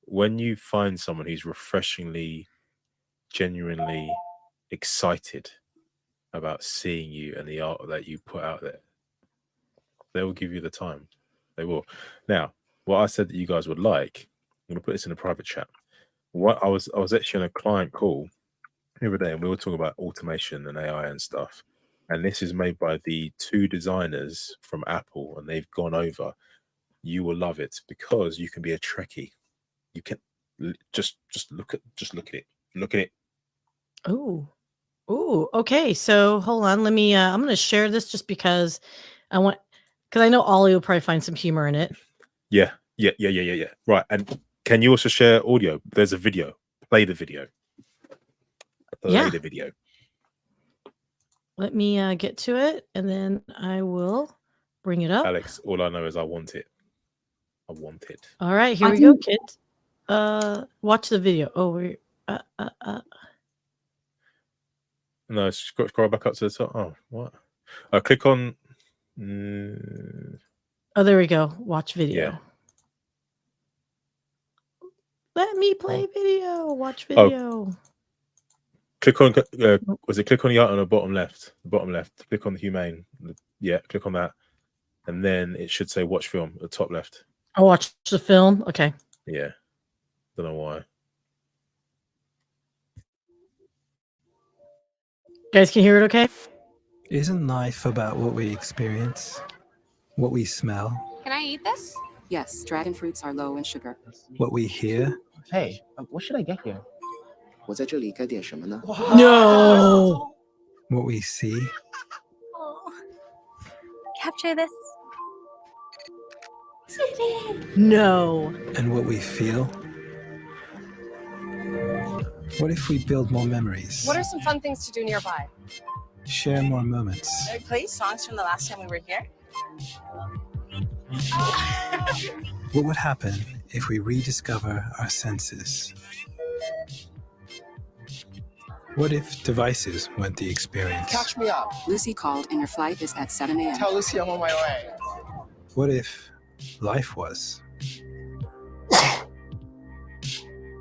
when you find someone who's refreshingly, genuinely excited about seeing you and the art that you put out there, they will give you the time. They will. Now, what I said that you guys would like, I'm going to put this in a private chat. What I was actually on a client call the other day, and we were talking about automation and AI and stuff. And this is made by the 2 designers from Apple, and they've gone over. You will love it because you can be a Trekkie. You can just look at it. Look at it. Oh, okay. So hold on. Let me. I'm going to share this just because because I know Ollie will probably find some humor in it. Yeah. Right. And can you also share audio? There's a video. Play the video. Play the video. Let me get to it, and then I will bring it up. Alex, all I know is I want it. I want it. All right, here we go, kids. Watch the video. Oh, we're No, scroll back up to the top. Oh, what? Click on. Oh, there we go. Watch video. Yeah. Let me play video. Watch video. Click on. Was it click on the art on the bottom left? The bottom left. Click on the humane. Yeah, click on that, and then it should say watch film at the top left. I'll watch the film. Okay. Yeah. Don't know why. Guys can hear it okay? Isn't life about what we experience? What we smell? Can I eat this? Yes, dragon fruits are low in sugar. What we hear? Hey, what should I get here? 我在这里该点什么呢？ No. What we see? Capture this. No. And what we feel? What if we build more memories? What are some fun things to do nearby? Share more moments. Play songs from the last time we were here. What would happen if we rediscover our senses? What if devices weren't the experience? Catch me up. Lucy called and your flight is at 7 a.m. Tell Lucy I'm on my way. What if life was?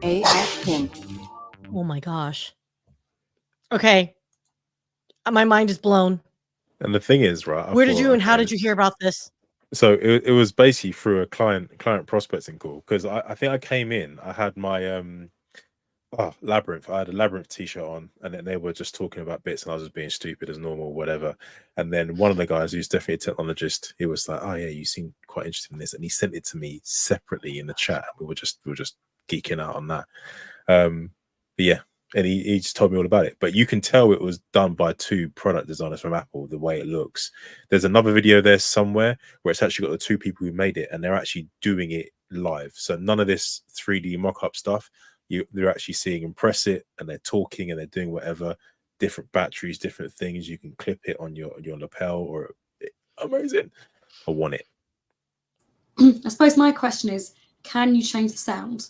AF Pin. Oh my gosh. Okay. My mind is blown. And the thing is, right? Where did you and how did you hear about this? So it was basically through a client prospecting call, because I think I came in, I had my Labyrinth. I had a Labyrinth t-shirt on, and then they were just talking about bits, and I was just being stupid as normal, whatever. And then one of the guys who's definitely a technologist, he was like, "Oh yeah, you seem quite interested in this," and he sent it to me separately in the chat. We were just geeking out on that. But yeah, and he just told me all about it. But you can tell it was done by 2 product designers from Apple, the way it looks. There's another video there somewhere where it's actually got the 2 people who made it, and they're actually doing it live. So none of this 3D mock-up stuff. They're actually seeing them press it, and they're talking, and they're doing whatever, different batteries, different things. You can clip it on your lapel, or amazing. I want it. I suppose my question is, can you change the sound?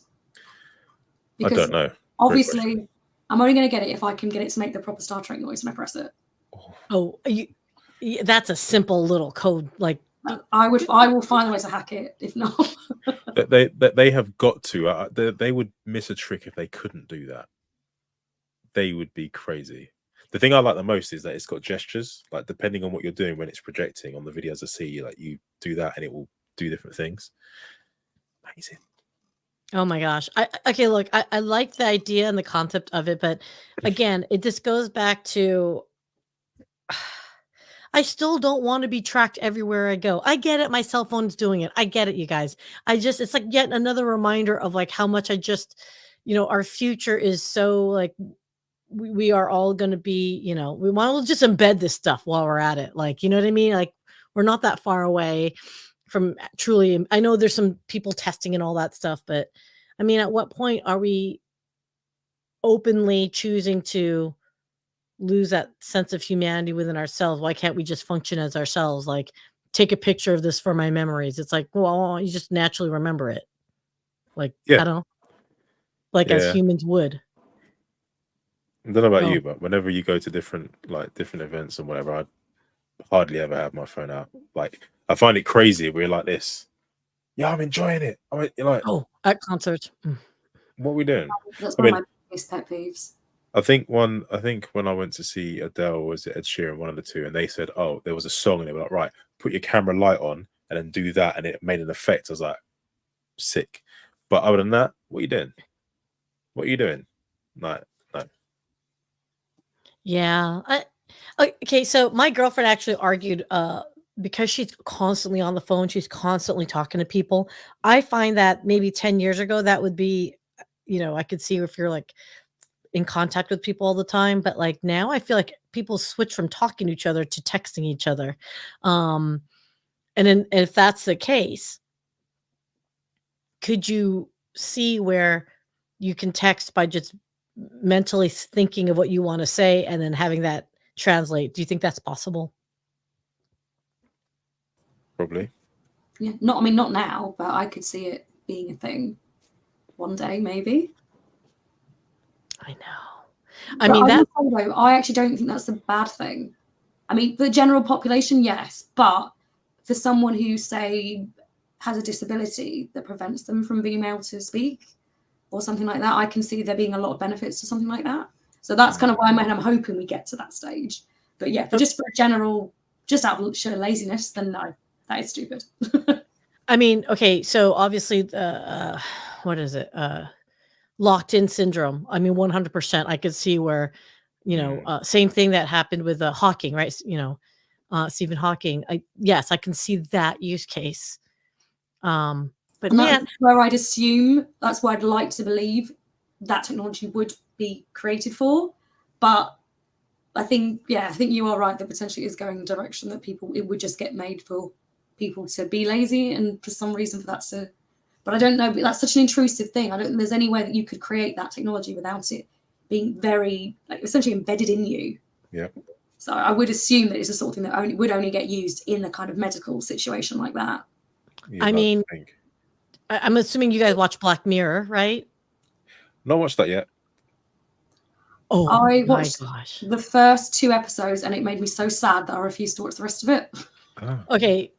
Because I don't know. Obviously, I'm only going to get it if I can get it to make the proper Star Trek noise when I press it. Oh, that's a simple little code. Like I will find a way to hack it. If not, they have got to. They would miss a trick if they couldn't do that. They would be crazy. The thing I like the most is that it's got gestures. Like depending on what you're doing when it's projecting on the videos I see, like you do that and it will do different things. Amazing. Oh my gosh. Okay, look, I like the idea and the concept of it, but again, it just goes back to I still don't want to be tracked everywhere I go. I get it. My cell phone's doing it. I get it, you guys. It's like yet another reminder of like how much our future is so like we are all going to be, we want to just embed this stuff while we're at it. Like, you know what I mean? Like we're not that far away from truly. I know there's some people testing and all that stuff, but I mean, at what point are we openly choosing to lose that sense of humanity within ourselves? Why can't we just function as ourselves? Like take a picture of this for my memories. It's like, well, you just naturally remember it. Like, I don't know, like as humans would. I don't know about you, but whenever you go to different events and whatever, I hardly ever have my phone out. Like I find it crazy. We're like this. yeah, I'm enjoying it. You're like, Oh, at concerts. what are we doing? That's I one mean, of my biggest pet peeves. I think when I went to see Adele, or was it Ed Sheeran, one of the two, and they said, "Oh, there was a song," and they were like, "Right, put your camera light on and then do that," and it made an effect. I was like, sick. But other than that, what are you doing? What are you doing? Like, no. Yeah. Okay, so my girlfriend actually argued because she's constantly on the phone, she's constantly talking to people. I find that maybe 10 years ago that would be, I could see if you're like in contact with people all the time, but like now I feel like people switch from talking to each other to texting each other. And then if that's the case, could you see where you can text by just mentally thinking of what you want to say and then having that translate? Do you think that's possible? Probably. Yeah, not now, but I could see it being a thing one day, maybe. I know. But I mean, that will say, though, I actually don't think that's a bad thing. I mean, the general population, yes, but for someone who, say, has a disability that prevents them from being able to speak or something like that, I can see there being a lot of benefits to something like that. So that's kind of why I'm hoping we get to that stage. But yeah, just for a general, just out of sheer laziness, then no, that is stupid. I mean, okay, so obviously, what is it? Locked in syndrome. I mean, 100%. I could see where, same thing that happened with Hawking, right? Stephen Hawking. Yes, I can see that use case. But and man, that's where I'd assume, that's where I'd like to believe that technology would be created for. But I think you are right that potentially is going in the direction that it would just get made for people to be lazy and for some reason for that to. But I don't know. But that's such an intrusive thing. I don't think there's any way that you could create that technology without it being very, like, essentially embedded in you. Yeah. So I would assume that it's the sort of thing that would only get used in a kind of medical situation like that. Yeah, I mean, I'm assuming you guys watch Black Mirror, right? Not watched that yet. Oh, I my watched gosh. the first 2 episodes and it made me so sad that I refused to watch the rest of it. Oh. Okay,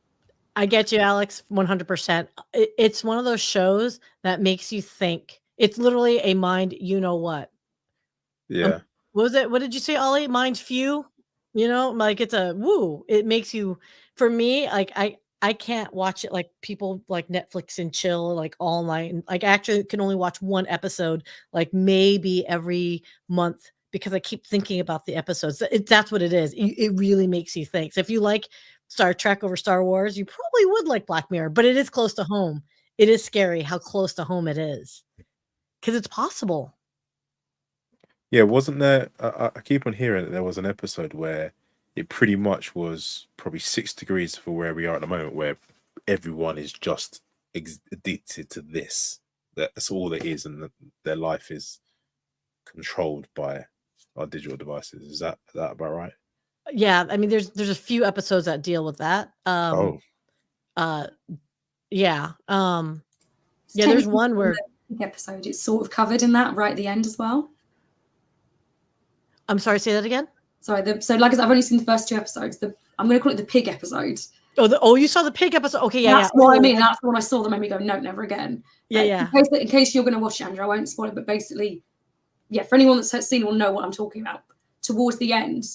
I get you, Alex, 100%. It's one of those shows that makes you think. It's literally a mind, you know what? Yeah. What was it? What did you say, Ollie? Mind few? Like it's a woo. It makes you, for me, like I can't watch it like people like Netflix and chill like all night. And like I actually can only watch one episode like maybe every month because I keep thinking about the episodes. That's what it is. It really makes you think. So if you like Star Trek over Star Wars, you probably would like Black Mirror, but it is close to home. It is scary how close to home it is because it's possible. Yeah, wasn't there? I keep on hearing that there was an episode where it pretty much was probably 6 degrees for where we are at the moment, where everyone is just addicted to this. That's all there is, and their life is controlled by our digital devices. Is that about right? Yeah, I mean, there's a few episodes that deal with that. Oh, Yeah. Yeah, there's one where episode it's sort of covered in that right at the end as well. I'm sorry, say that again. Sorry, so like I said, I've only seen the first 2 episodes. I'm going to call it the pig episode. Oh, you saw the pig episode? Okay, yeah, That's what I mean. That's the one I saw that made me go, no, never again. Yeah. In case you're going to watch it, Andrew, I won't spoil it. But basically, yeah, for anyone that's seen it will know what I'm talking about. Towards the end,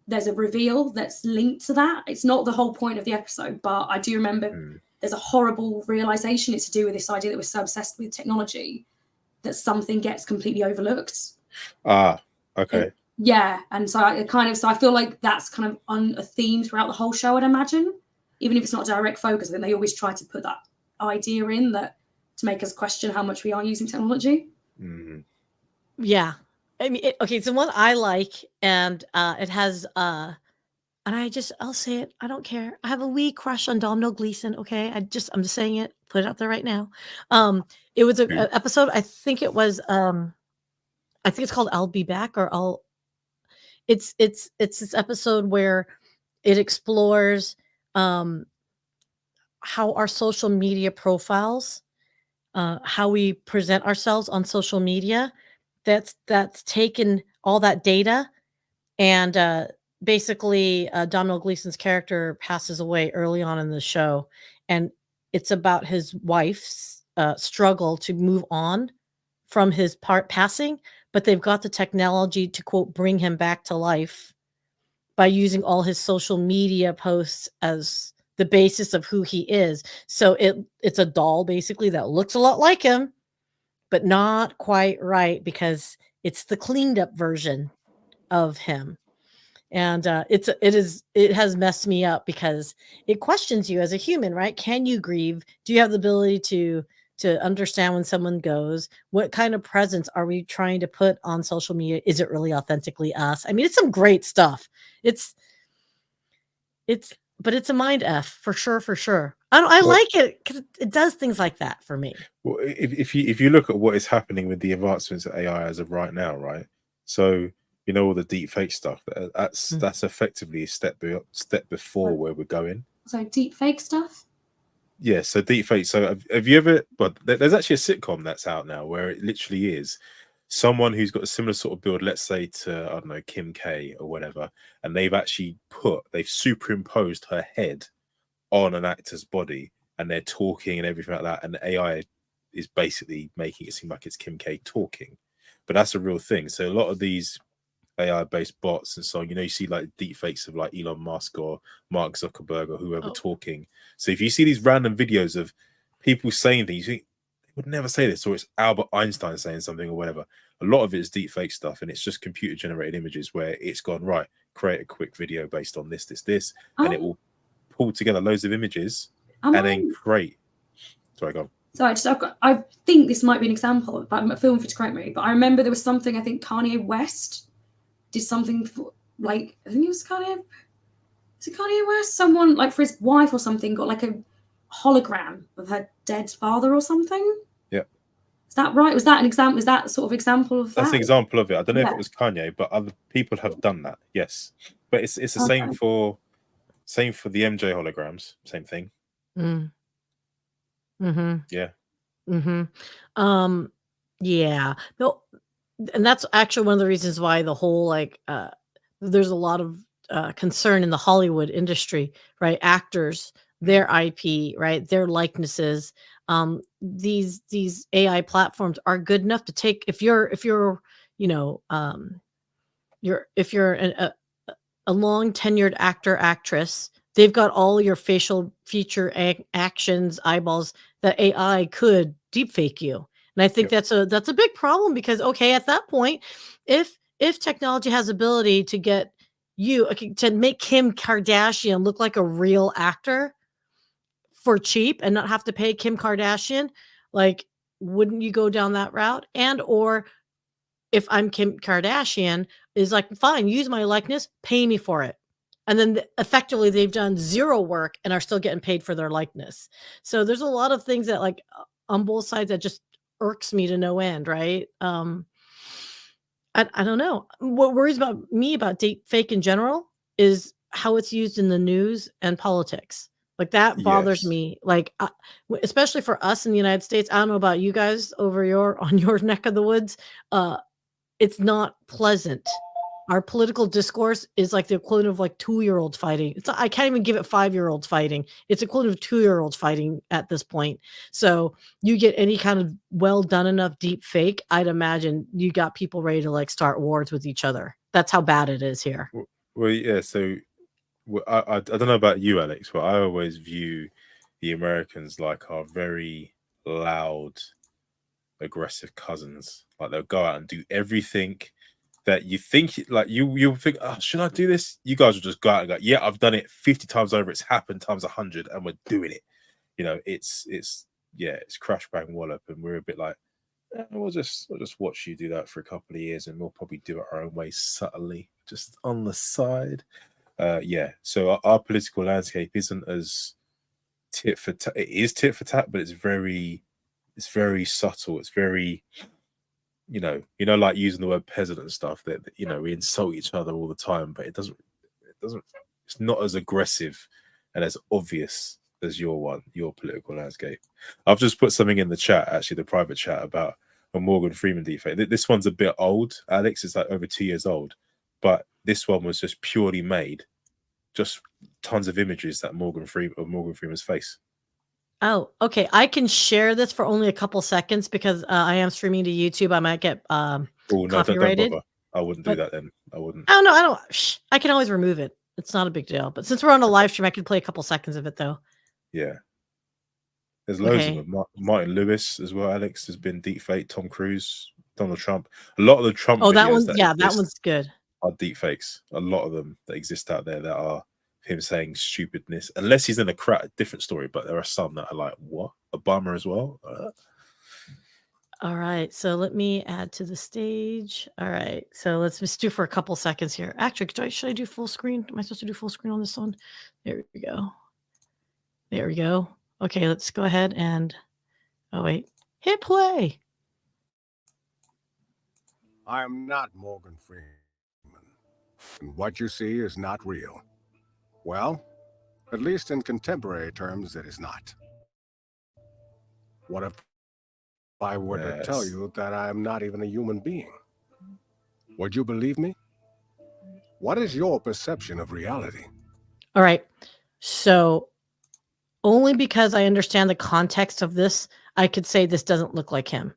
there's a reveal that's linked to that. It's not the whole point of the episode, but I do remember there's a horrible realization. It's to do with this idea that we're so obsessed with technology that something gets completely overlooked. Okay. Yeah, and so I feel like that's kind of a theme throughout the whole show, I'd imagine. Even if it's not a direct focus, I think they always try to put that idea in that to make us question how much we are using technology. Mm-hmm. Yeah. I mean, okay, it's the one I like, and it has and I'll say it, I don't care. I have a wee crush on Domhnall Gleeson, okay? I'm just saying it, put it out there right now. It was an episode, I think it was I think it's called I'll Be Back, or it's this episode where it explores how our social media profiles, how we present ourselves on social media, that's taken all that data, and basically Domhnall Gleeson's character passes away early on in the show, and it's about his wife's struggle to move on from his passing, but they've got the technology to quote bring him back to life by using all his social media posts as the basis of who he is. So it's a doll basically that looks a lot like him, but not quite right because it's the cleaned up version of him. And it has messed me up because it questions you as a human, right? Can you grieve? Do you have the ability to understand when someone goes? What kind of presence are we trying to put on social media? Is it really authentically us? I mean, it's some great stuff. But it's a mind F for sure, for sure. I like it because it does things like that for me. Well, if you look at what is happening with the advancements of AI as of right now, right? So all the deep fake stuff. That's effectively a step before where we're going. So deep fake stuff. Yeah, so deep fake. So have you ever? But there's actually a sitcom that's out now where it literally is someone who's got a similar sort of build, let's say to, I don't know, Kim K or whatever, and they've superimposed her head on an actor's body, and they're talking and everything like that, and the AI is basically making it seem like it's Kim K talking, but that's a real thing. So a lot of these AI-based bots and so on, you see like deep fakes of like Elon Musk or Mark Zuckerberg or whoever talking. So if you see these random videos of people saying things, you think they would never say this, or it's Albert Einstein saying something or whatever. A lot of it is deep fake stuff, and it's just computer generated images where it's gone, right, create a quick video based on this, and it will pull together loads of images and then create. Sorry, go on. Sorry, I think this might be an example, but I'm filming for to correct me. But I remember there was something, I think Kanye West did something for, like, I think it was Kanye West? Someone, like, for his wife or something, got like a hologram of her dead father or something. Yeah. Is that right? Was that an example? Is that sort of example of that? That's an example of it. I don't know if it was Kanye, but other people have done that. Yes. But it's the same for the MJ holograms. Same thing. Yeah. Yeah. No, and that's actually one of the reasons why the whole there's a lot of concern in the Hollywood industry, right? Actors, their IP, right? Their likenesses. These AI platforms are good enough to take if you're a long tenured actor, actress, they've got all your facial feature actions, eyeballs that AI could deepfake you. And I think that's a big problem because, okay, at that point, if technology has ability to get you to make Kim Kardashian look like a real actor for cheap and not have to pay Kim Kardashian, like, wouldn't you go down that route? And or if I'm Kim Kardashian, is like, fine, use my likeness, pay me for it. And then effectively they've done zero work and are still getting paid for their likeness. So there's a lot of things that, like, on both sides that just irks me to no end, right? I don't know. What worries me about deep fake in general is how it's used in the news and politics. Like, that bothers me. Like, especially for us in the United States. I don't know about you guys on your neck of the woods. It's not pleasant. Our political discourse is like the equivalent of like 2-year-olds fighting. I can't even give it 5-year-olds fighting. It's equivalent of 2-year-olds fighting at this point. So you get any kind of well done enough deep fake, I'd imagine you got people ready to like start wars with each other. That's how bad it is here. Well, yeah. So I don't know about you, Alex, but I always view the Americans like our very loud, aggressive cousins. Like, they'll go out and do everything that you think, like, you'll think, oh, should I do this? You guys will just go out and go, yeah, I've done it 50 times over. It's happened times 100, and we're doing it. It's crash bang wallop, and we're a bit like, we'll just watch you do that for a couple of years, and we'll probably do it our own way, subtly, just on the side. So our political landscape isn't as tit for tat. It is tit for tat, but it's very subtle. It's very, like using the word peasant and stuff, that we insult each other all the time, but it's not as aggressive and as obvious as your political landscape. I've just put something in the chat, actually, the private chat, about a Morgan Freeman deepfake. This one's a bit old, Alex. It's like over 2 years old, but this one was just purely made, just tons of images that Morgan Freeman's face. Oh, okay. I can share this for only a couple seconds because I am streaming to YouTube. I might get Oh no, don't copyrighted. bother. I wouldn't do But that then. I wouldn't. oh no, I don't. I can always remove it. It's not a big deal. But since we're on a live stream, I can play a couple seconds of it though. Yeah. There's loads of Okay. them. Martin Lewis as well, Alex, has been deepfake. Tom Cruise, Donald Trump. A lot of the Trump Oh, that videos one. that Yeah, that exist one's good. are deepfakes. A lot of them that exist out there that are him saying stupidness. Unless he's in a different story, but there are some that are like, what? Obama as well? All right. So let me add to the stage. All right. So let's just do for a couple seconds here. Actually, should I do full screen? Am I supposed to do full screen on this one? There we go. There we go. Okay, let's go ahead and oh wait, hit play. I am not Morgan Freeman, and what you see is not real. Well, at least in contemporary terms, it is not. What if I were to tell you that I am not even a human being? Would you believe me? What is your perception of reality? All right. So only because I understand the context of this, I could say this doesn't look like him.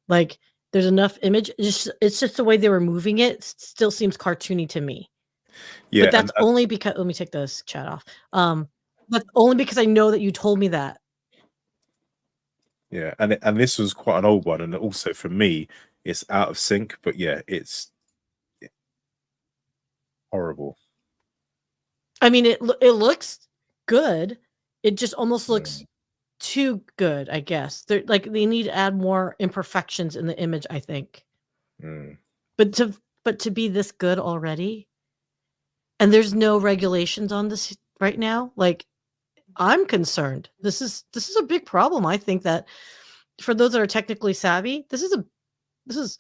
Like there's enough image. It's just the way they were moving it still seems cartoony to me. Yeah, but that's only because let me take this chat off. That's only because I know that you told me that. Yeah, and this was quite an old one, and also for me, it's out of sync. But yeah, it's horrible. I mean, it looks good. It just almost looks too good, I guess. They need to add more imperfections in the image, I think. But to be this good already, and there's no regulations on this right now, like I'm concerned. This is a big problem. I think that for those that are technically savvy, this is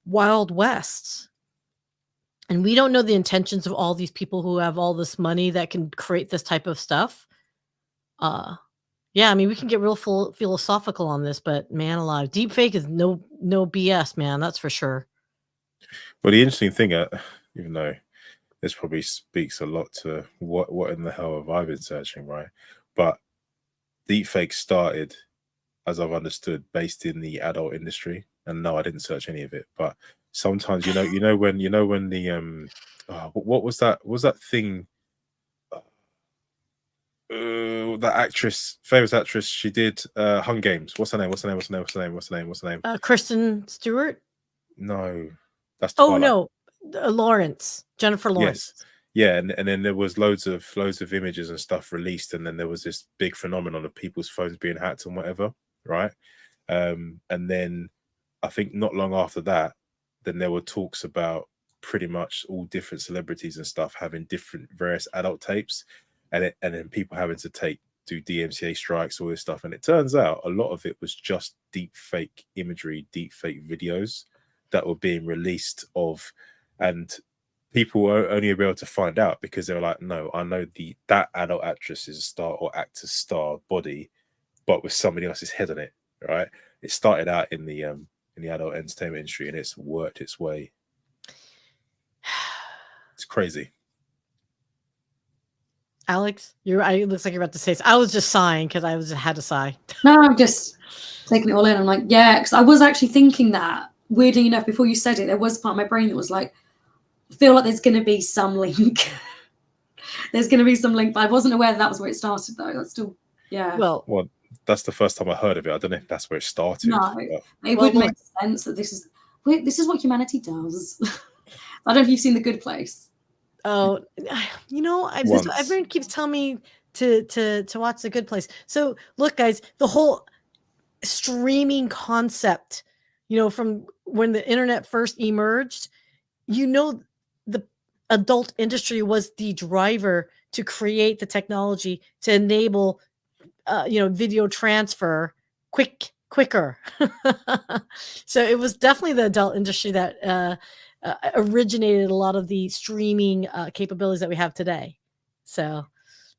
Wild West. And we don't know the intentions of all these people who have all this money that can create this type of stuff. Yeah, I mean, we can get real philosophical on this, but man alive, deepfake is no BS, man. That's for sure. Well, the interesting thing, even though this probably speaks a lot to what in the hell have I been searching, right? But deepfake started, as I've understood, based in the adult industry. And no, I didn't search any of it. But sometimes, you know when the what was that? What was that thing? That actress, famous actress, she did Hunger Games. What's her name? Kristen Stewart? No, that's Twilight. Oh no, Lawrence, Jennifer Lawrence. Yes. Yeah, and then there was loads of images and stuff released, and then there was this big phenomenon of people's phones being hacked and whatever, right? And then I think not long after that, then there were talks about pretty much all different celebrities and stuff having different various adult tapes, and then people having to do DMCA strikes, all this stuff. And it turns out a lot of it was just deep fake imagery, deep fake videos that were being released and people were only able to find out because they were like, no, I know that adult actress's star or actor's star body, but with somebody else's head on it, right? It started out in the adult entertainment industry, and it's worked its way. It's crazy. Alex, it looks like you're about to say. I was just sighing because had to sigh. No, I'm just taking it all in. I'm like, yeah, because I was actually thinking that. Weirdly enough, before you said it, there was part of my brain that was like, I feel like there's going to be some link. There's going to be some link, but I wasn't aware that was where it started, though. That's still, yeah. Well, that's the first time I heard of it. I don't know if that's where it started. No, it would make sense that this is what humanity does. I don't know if you've seen The Good Place. Oh, everyone keeps telling me to watch The Good Place. So look, guys, the whole streaming concept, from when the internet first emerged, the adult industry was the driver to create the technology to enable, video transfer quicker. So it was definitely the adult industry that originated a lot of the streaming capabilities that we have today. So,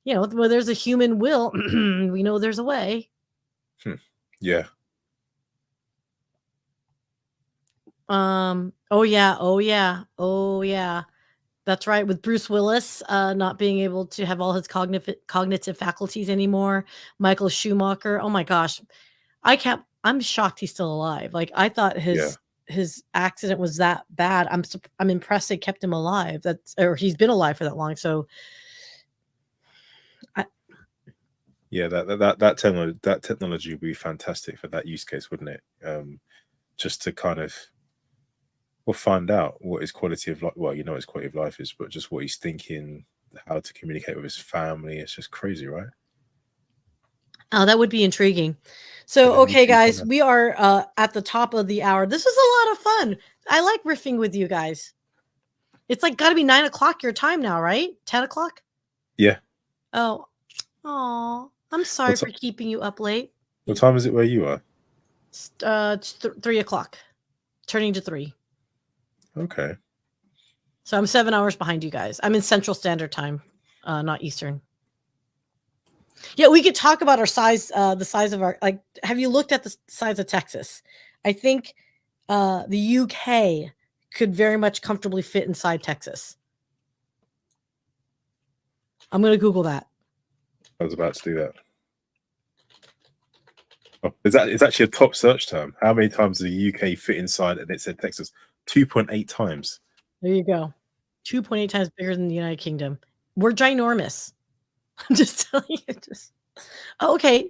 where there's a human will, we know there's a way. Yeah. Oh yeah. That's right. With Bruce Willis not being able to have all his cognitive faculties anymore. Michael Schumacher. Oh my gosh. I'm shocked he's still alive. Like I thought his accident was that bad. I'm impressed they kept him alive. Or he's been alive for that long. So that technology would be fantastic for that use case, wouldn't it? Just to kind of find out what his quality of life. Well, his quality of life is, but just what he's thinking, how to communicate with his family. It's just crazy, right? Oh, that would be intriguing. So, okay, guys, we are at the top of the hour. This was a lot of fun. I like riffing with you guys. It's like got to be 9 o'clock your time now, right? 10 o'clock? Yeah. Oh, I'm sorry for keeping you up late. What time is it where you are? It's 3 o'clock, turning to 3. Okay. So I'm 7 hours behind you guys. I'm in Central Standard Time, not Eastern. Yeah, we could talk about our size, the size of our, like, have you looked at the size of Texas? I think the UK could very much comfortably fit inside Texas. I'm going to Google that. I was about to do that. Oh, it's actually a top search term. How many times does the UK fit inside? And it said Texas 2.8 times. There you go. 2.8 times bigger than the United Kingdom. We're ginormous. I'm just telling you. Okay.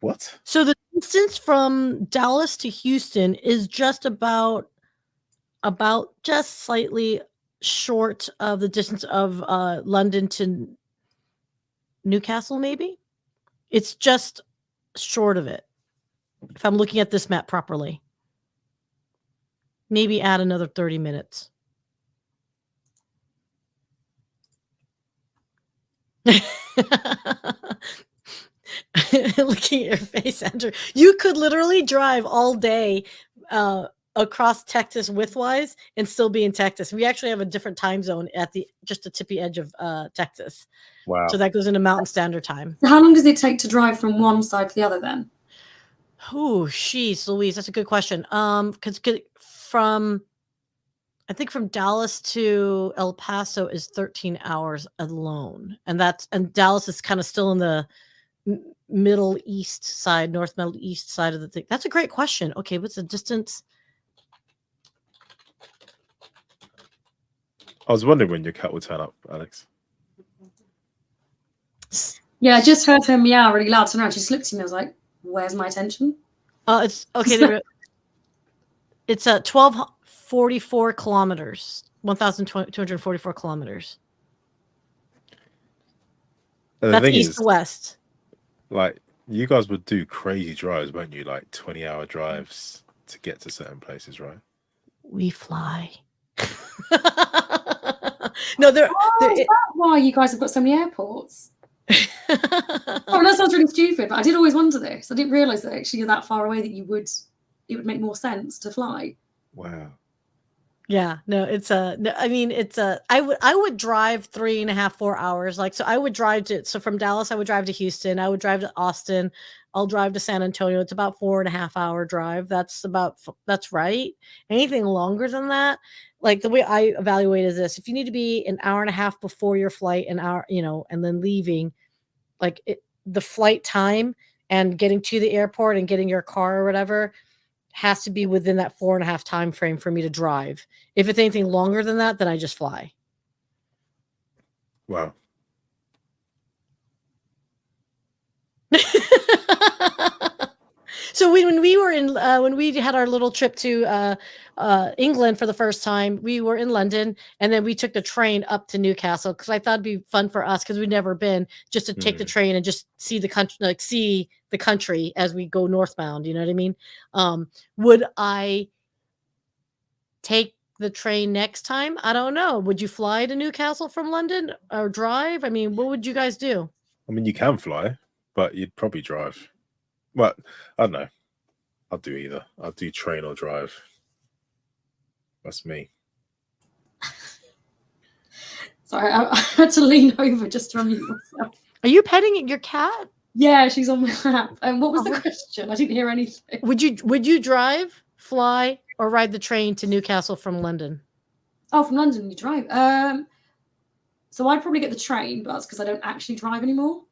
What? So the distance from Dallas to Houston is just about just slightly short of the distance of London to Newcastle, maybe. It's just short of it. If I'm looking at this map properly. Maybe add another 30 minutes. Looking at your face, Andrew. You could literally drive all day across Texas widthwise and still be in Texas. We actually have a different time zone at just the tippy edge of Texas. Wow. So that goes into Mountain Standard Time. How long does it take to drive from one side to the other then? Oh, jeez, Louise, that's a good question. Because I think from Dallas to El Paso is 13 hours alone, and Dallas is kind of still in the north middle east side of the thing. That's a great question. Okay, what's the distance? I was wondering when your cat would turn up, Alex. Yeah, I just heard her meow really loud. So now she just looked at me. I was like, "Where's my attention?" It's okay. It's 1,244 kilometers, 1,244 kilometers. That's east to west. Like, you guys would do crazy drives, won't you? Like 20-hour drives to get to certain places, right? We fly. No, is that why you guys have got so many airports? That sounds really stupid, but I did always wonder this. I didn't realize that actually you're that far away that it would make more sense to fly. Wow. Yeah, no, I would drive 3.5, 4 hours. Like, so I would drive from Dallas, I would drive to Houston, I would drive to Austin, I'll drive to San Antonio. It's about 4.5 hour drive. That's right. Anything longer than that, like the way I evaluate is this: if you need to be an hour and a half before your flight, an hour, and then leaving, like the flight time and getting to the airport and getting your car or whatever has to be within that 4.5 time frame for me to drive. If it's anything longer than that, then I just fly. Wow. So when we were when we had our little trip to England for the first time, we were in London, and then we took the train up to Newcastle because I thought it'd be fun for us because we'd never been, just to take the train and just see the country, as we go northbound. You know what I mean? Would I take the train next time? I don't know. Would you fly to Newcastle from London or drive? I mean, what would you guys do? I mean, you can fly, but you'd probably drive. Well, I don't know. I'll do either. I'll do train or drive. That's me. Sorry, I had to lean over just to unmute myself. Are you petting your cat? Yeah, she's on my lap. What was the question? I didn't hear anything. Would you drive, fly, or ride the train to Newcastle from London? Oh, from London you drive. So I'd probably get the train, but that's because I don't actually drive anymore.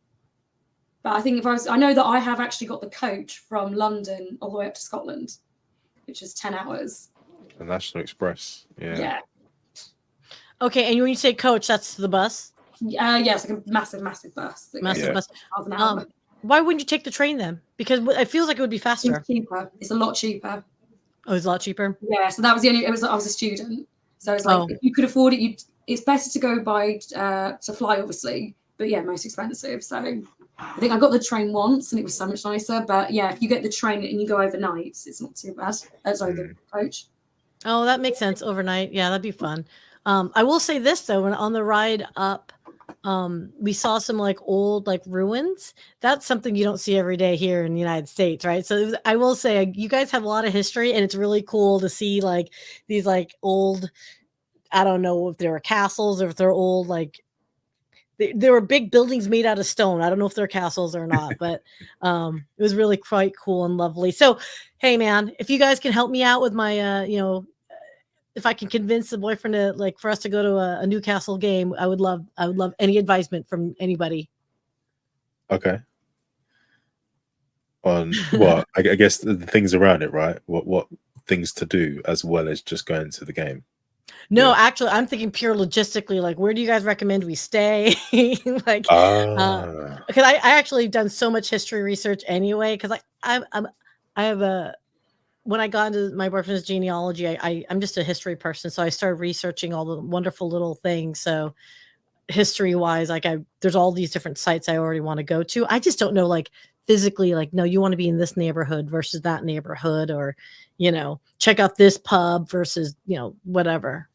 But I think I know that I have actually got the coach from London all the way up to Scotland, which is 10 hours. The National Express. Yeah. Okay, and when you say coach, that's the bus? Yes, like a massive bus. Massive bus. Half an hour. Why wouldn't you take the train then? Because it feels like it would be faster. It's cheaper. It's a lot cheaper. Oh, it's a lot cheaper? Yeah, so that was I was a student. So it's like, if you could afford it, it's better to go by, to fly, obviously. But yeah, most expensive. So I think I got the train once and it was so much nicer. But yeah, if you get the train and you go overnight, it's not too bad. Sorry, the coach. Oh, that makes sense. Overnight. Yeah, that'd be fun. I will say this, though. When on the ride up, we saw some like old like ruins. That's something you don't see every day here in the United States, right? So I will say you guys have a lot of history, and it's really cool to see like these like old, I don't know if they were castles or if they're old, like there were big buildings made out of stone. I don't know if they're castles or not, but it was really quite cool and lovely. So, hey man, if you guys can help me out with my if I can convince the boyfriend to like for us to go to a Newcastle game, I would love any advisement from anybody. Okay. On what? I guess the things around it, right? What things to do as well as just going to the game. No, actually, I'm thinking pure logistically. Like, where do you guys recommend we stay? Like, because I actually have done so much history research anyway. Because I have a when I got into my boyfriend's genealogy, I'm just a history person, so I started researching all the wonderful little things. So history wise, like there's all these different sites I already want to go to. I just don't know like physically, like, no, you want to be in this neighborhood versus that neighborhood, or check out this pub versus whatever.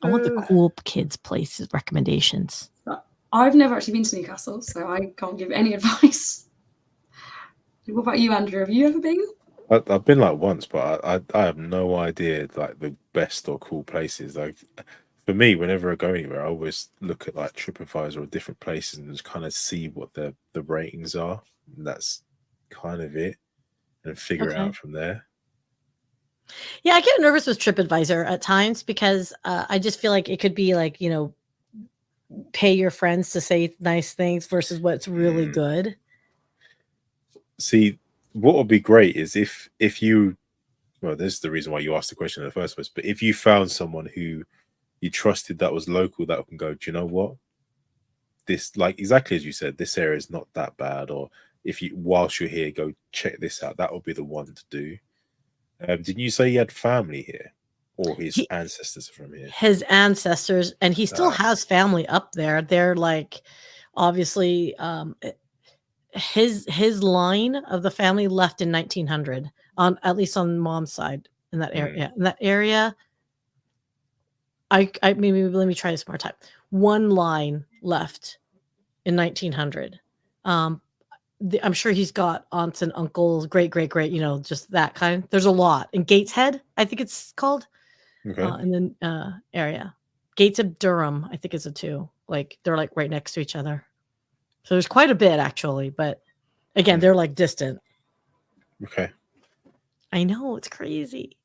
I want the cool kids places recommendations. I've never actually been to Newcastle, so I can't give any advice. What about you, Andrew? Have you ever been? I've been like once, but I have no idea like the best or cool places. Like for me, whenever I go anywhere, I always look at like TripAdvisor or different places and just kind of see what the ratings are. And that's kind of it, and figure it out from there. Yeah, I get nervous with TripAdvisor at times because I just feel like it could be like, pay your friends to say nice things versus what's really good. See, what would be great is if you, well, this is the reason why you asked the question in the first place, but if you found someone who you trusted that was local that can go, do you know what? This, like exactly as you said, this area is not that bad. Or if you, whilst you're here, go check this out. That would be the one to do. Didn't you say he had family here, or his ancestors are from here? His ancestors, and he still has family up there. They're like, obviously, his line of the family left in 1900, on at least on mom's side in that area. In that area, I maybe let me try this more time. One line left in 1900. I'm sure he's got aunts and uncles, great, just that kind. There's a lot in Gateshead, I think it's called, in the area. Gates of Durham, I think is a two. Like they're like right next to each other. So there's quite a bit actually, but again, they're like distant. Okay. I know, it's crazy.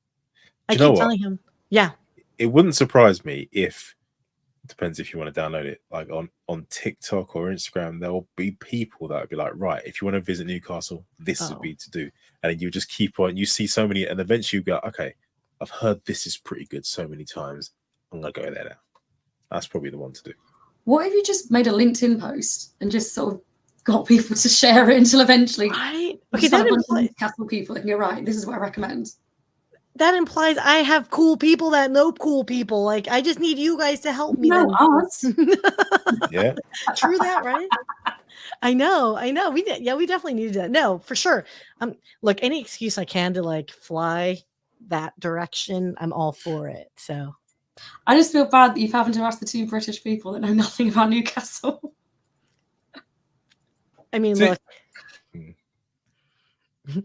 I keep telling him, yeah. It wouldn't surprise me if, depends if you want to download it, like on TikTok or Instagram, there will be people that would be like, right, if you want to visit Newcastle, this would be to do. And you just keep on, you see so many, and eventually you go, okay, I've heard this is pretty good so many times. I'm going to go there now. That's probably the one to do. What if you just made a LinkedIn post and just sort of got people to share it until eventually, right? Okay, that implies Newcastle people and you're right, this is what I recommend. That implies I have cool people that know cool people. Like, I just need you guys to help me. No, us. Yeah. True that, right? I know. We definitely need that. No, for sure. Look, any excuse I can to like fly that direction, I'm all for it. So I just feel bad that you've having to ask the two British people that know nothing about Newcastle. I mean, look.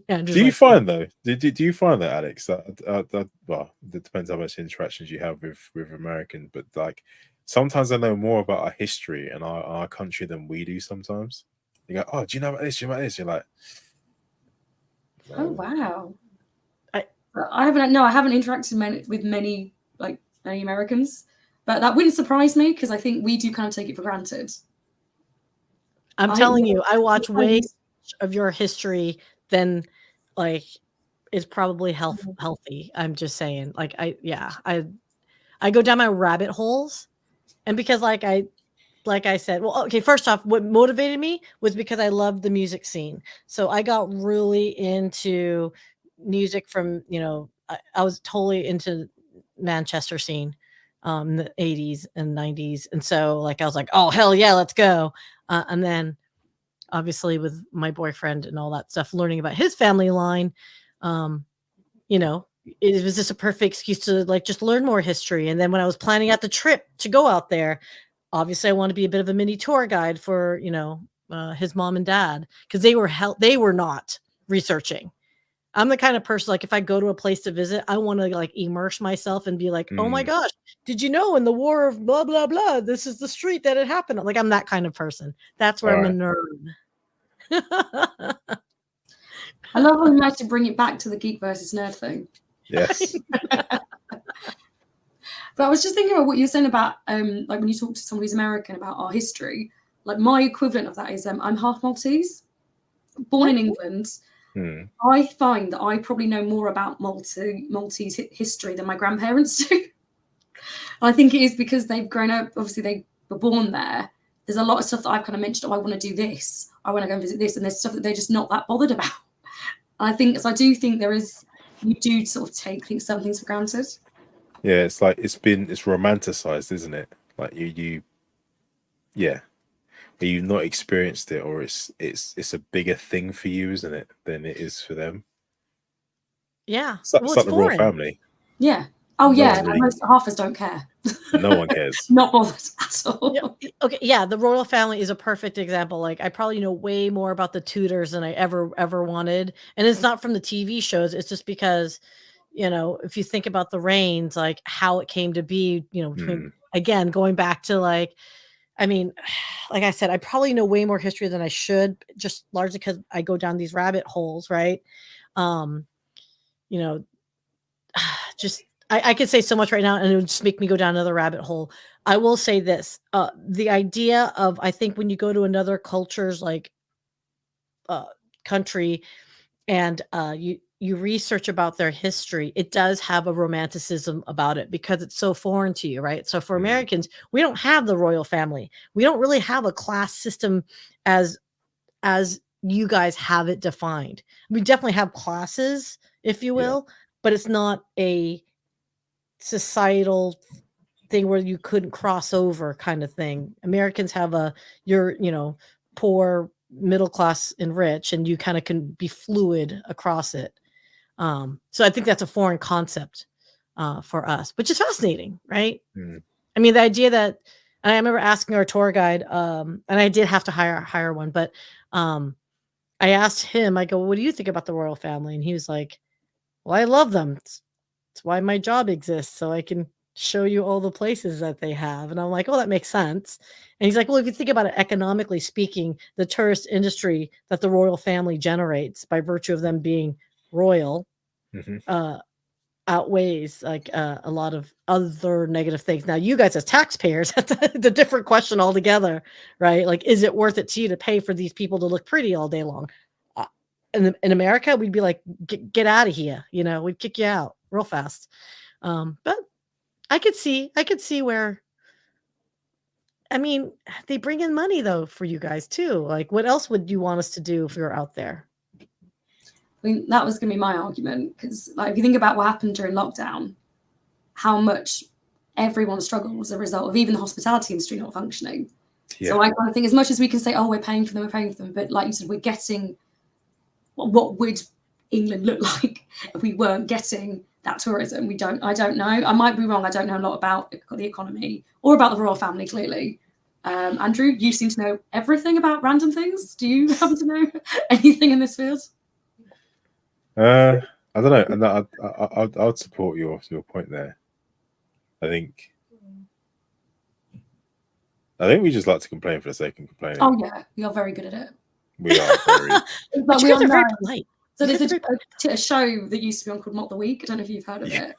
Do you find though? Do you find that, Alex? That well, it depends how much interactions you have with Americans, but like sometimes they know more about our history and our country than we do. Sometimes you go, "Oh, do you know about this? Do you know about this?" You're like, "Oh wow." I haven't interacted with many like any Americans. But that wouldn't surprise me because I think we do kind of take it for granted. I'm telling you, I watch way of your history than like is probably healthy. I'm just saying. Like I go down my rabbit holes, and because like I said, well, okay, first off, what motivated me was because I loved the music scene. So I got really into music from, I was totally into Manchester scene in the 80s and 90s. And so like I was like, oh hell yeah, let's go. And then obviously with my boyfriend and all that stuff, learning about his family line, it was just a perfect excuse to like just learn more history. And then when I was planning out the trip to go out there, obviously I want to be a bit of a mini tour guide for, his mom and dad, because they were not researching. I'm the kind of person, like, if I go to a place to visit, I want to like immerse myself and be like, oh my gosh, did you know in the war of blah, blah, blah, this is the street that it happened. Like, I'm that kind of person. That's where I'm a nerd. I love how we managed to bring it back to the geek versus nerd thing. Yes. But I was just thinking about what you were saying about like when you talk to someone who's American about our history, like my equivalent of that is I'm half Maltese, born in England. I find that I probably know more about Maltese history than my grandparents do. I think it is because they've grown up, obviously they were born there. There's a lot of stuff that I've kind of mentioned, I want to do this, I want to go and visit this, and there's stuff that they're just not that bothered about. I do think you do sort of take some things for granted. Yeah, it's like it's romanticized, isn't it? Like you've not experienced it, or it's a bigger thing for you, isn't it, than it is for them. Yeah, it's like the royal family. Yeah. Oh yeah, most half us don't care. No one cares. Not bothered at all. Yeah. Okay, yeah, the royal family is a perfect example. Like I probably know way more about the Tudors than I ever wanted, and it's not from the TV shows. It's just because, if you think about the reigns, like how it came to be, again, going back to like, I mean, like I said, I probably know way more history than I should, just largely because I go down these rabbit holes, right? Just I could say so much right now, and it would just make me go down another rabbit hole. I will say this: the idea of, I think when you go to another culture's like country, and you research about their history, it does have a romanticism about it because it's so foreign to you, right? So for Americans, we don't have the royal family. We don't really have a class system as you guys have it defined. We definitely have classes, if you will, but it's not a societal thing where you couldn't cross over kind of thing. Americans have you're poor, middle class, and rich, and you kind of can be fluid across it. So I think that's a foreign concept for us, which is fascinating, right? I mean, the idea that, and I remember asking our tour guide, and I did have to hire one, but I asked him, I go, what do you think about the royal family? And he was like, well, I love them. It's why my job exists, so I can show you all the places that they have. And I'm like, oh, that makes sense. And he's like, well, if you think about it economically speaking, the tourist industry that the royal family generates by virtue of them being royal outweighs like a lot of other negative things. Now, you guys as taxpayers, that's a different question altogether, right? Like, is it worth it to you to pay for these people to look pretty all day long? In America, we'd be like, get out of here. We'd kick you out real fast. But I could see where, I mean, they bring in money though for you guys too. Like, what else would you want us to do if we were out there? I mean, that was going to be my argument, because like if you think about what happened during lockdown, how much everyone struggled as a result of even the hospitality industry not functioning. So I kind of think, as much as we can say, oh, we're paying for them, but like you said, we're getting, what would England look like if we weren't getting that tourism? I don't know. I might be wrong. I don't know a lot about the economy or about the royal family, clearly. Andrew, you seem to know everything about random things. Do you happen to know anything in this field? I don't know. And I would support your point there. I think we just like to complain for the sake of complaining. Oh yeah, we are very good at it. We are very. But we are very polite. So there's a show that used to be on called Mock the Week. I don't know if you've heard of it.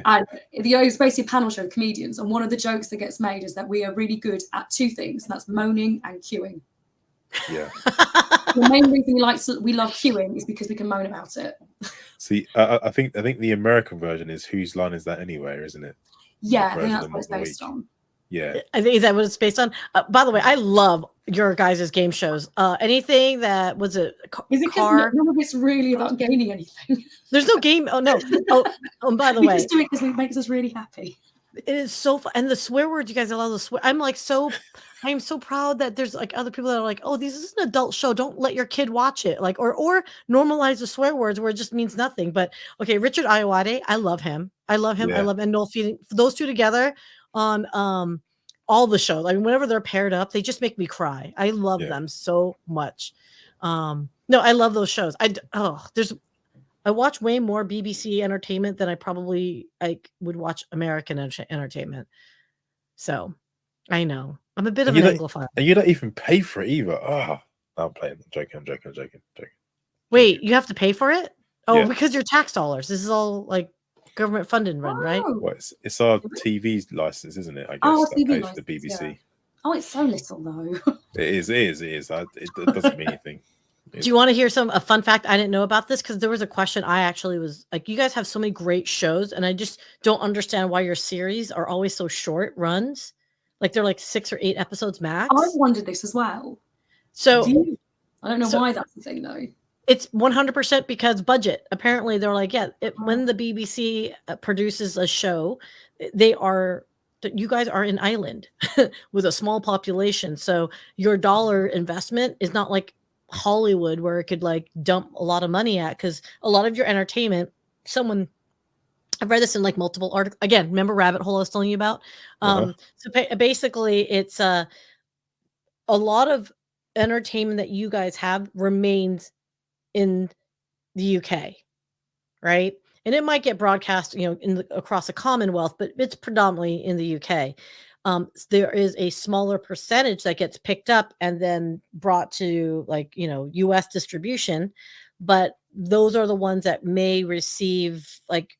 And it's basically a panel show of comedians. And one of the jokes that gets made is that we are really good at two things, and that's moaning and queuing. Yeah. The main reason we love queuing is because we can moan about it. See, I think the American version is Whose Line Is That Anyway, isn't it? Yeah, I Version think that's of what it's the based week. on. Yeah. I think, is that what it's based on? By the way, I love your guys' game shows. Anything that was a Is it because car? none of it's really about gaining anything? There's no game. Oh no. Oh, and by the We way, just do it because it makes us really happy. it is so fun. And the swear words you guys allow the swear. I'm so proud that there's like other people that are like, oh, this is an adult show. Don't let your kid watch it. Like, or normalize the swear words where it just means nothing. But okay, Richard Ayoade, I love him. I love him. Yeah. I love and Noel Feeding. Those two together on all the shows. I mean, whenever they're paired up, they just make me cry. I love them so much. No, I love those shows. I watch way more BBC entertainment than I probably would watch American entertainment. So I know I'm a bit of an Anglophile. And you don't even pay for it either. Oh, I'm playing. I'm joking. Wait, you have to pay for it? Oh, Yeah. because your tax dollars. This is all like government funded run, right? Well, it's our TV license, isn't it? I guess that TV pays for the license, BBC. yeah. Oh, it's so little though. It is. It doesn't mean anything. Do you want to hear a fun fact I didn't know about this? Because there was a question I actually was like, you guys have so many great shows, and I just don't understand why your series are always so short runs. Like they're like 6 or 8 episodes max. I've wondered this as well. So I don't know why that's the thing though. It's 100% because budget. Apparently, they're like, when the BBC produces a show, you guys are an island with a small population. So your dollar investment is not like Hollywood where it could like dump a lot of money at, because a lot of your entertainment, I've read this in like multiple articles. Again, remember Rabbit Hole I was telling you about? So basically, it's a lot of entertainment that you guys have remains in the UK, right? And it might get broadcast, across the Commonwealth, but it's predominantly in the UK. There is a smaller percentage that gets picked up and then brought to US distribution, but those are the ones that may receive like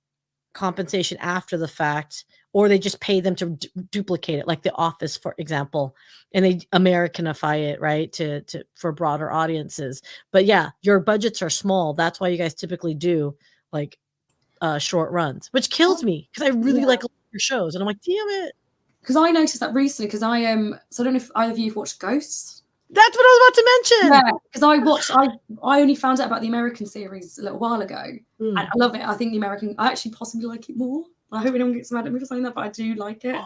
compensation after the fact, or they just pay them to duplicate it, like The Office, for example, and they Americanify it, right, for broader audiences. But yeah, your budgets are small. That's why you guys typically do like short runs, which kills me because I really like your shows, and I'm like, damn it. Because I noticed that recently, because I so I don't know if either of you have watched Ghosts. That's what I was about to mention. Yeah, because I only found out about the American series a little while ago, and I love it. I think I actually possibly like it more. I hope anyone gets mad at me for saying that, but I do like it.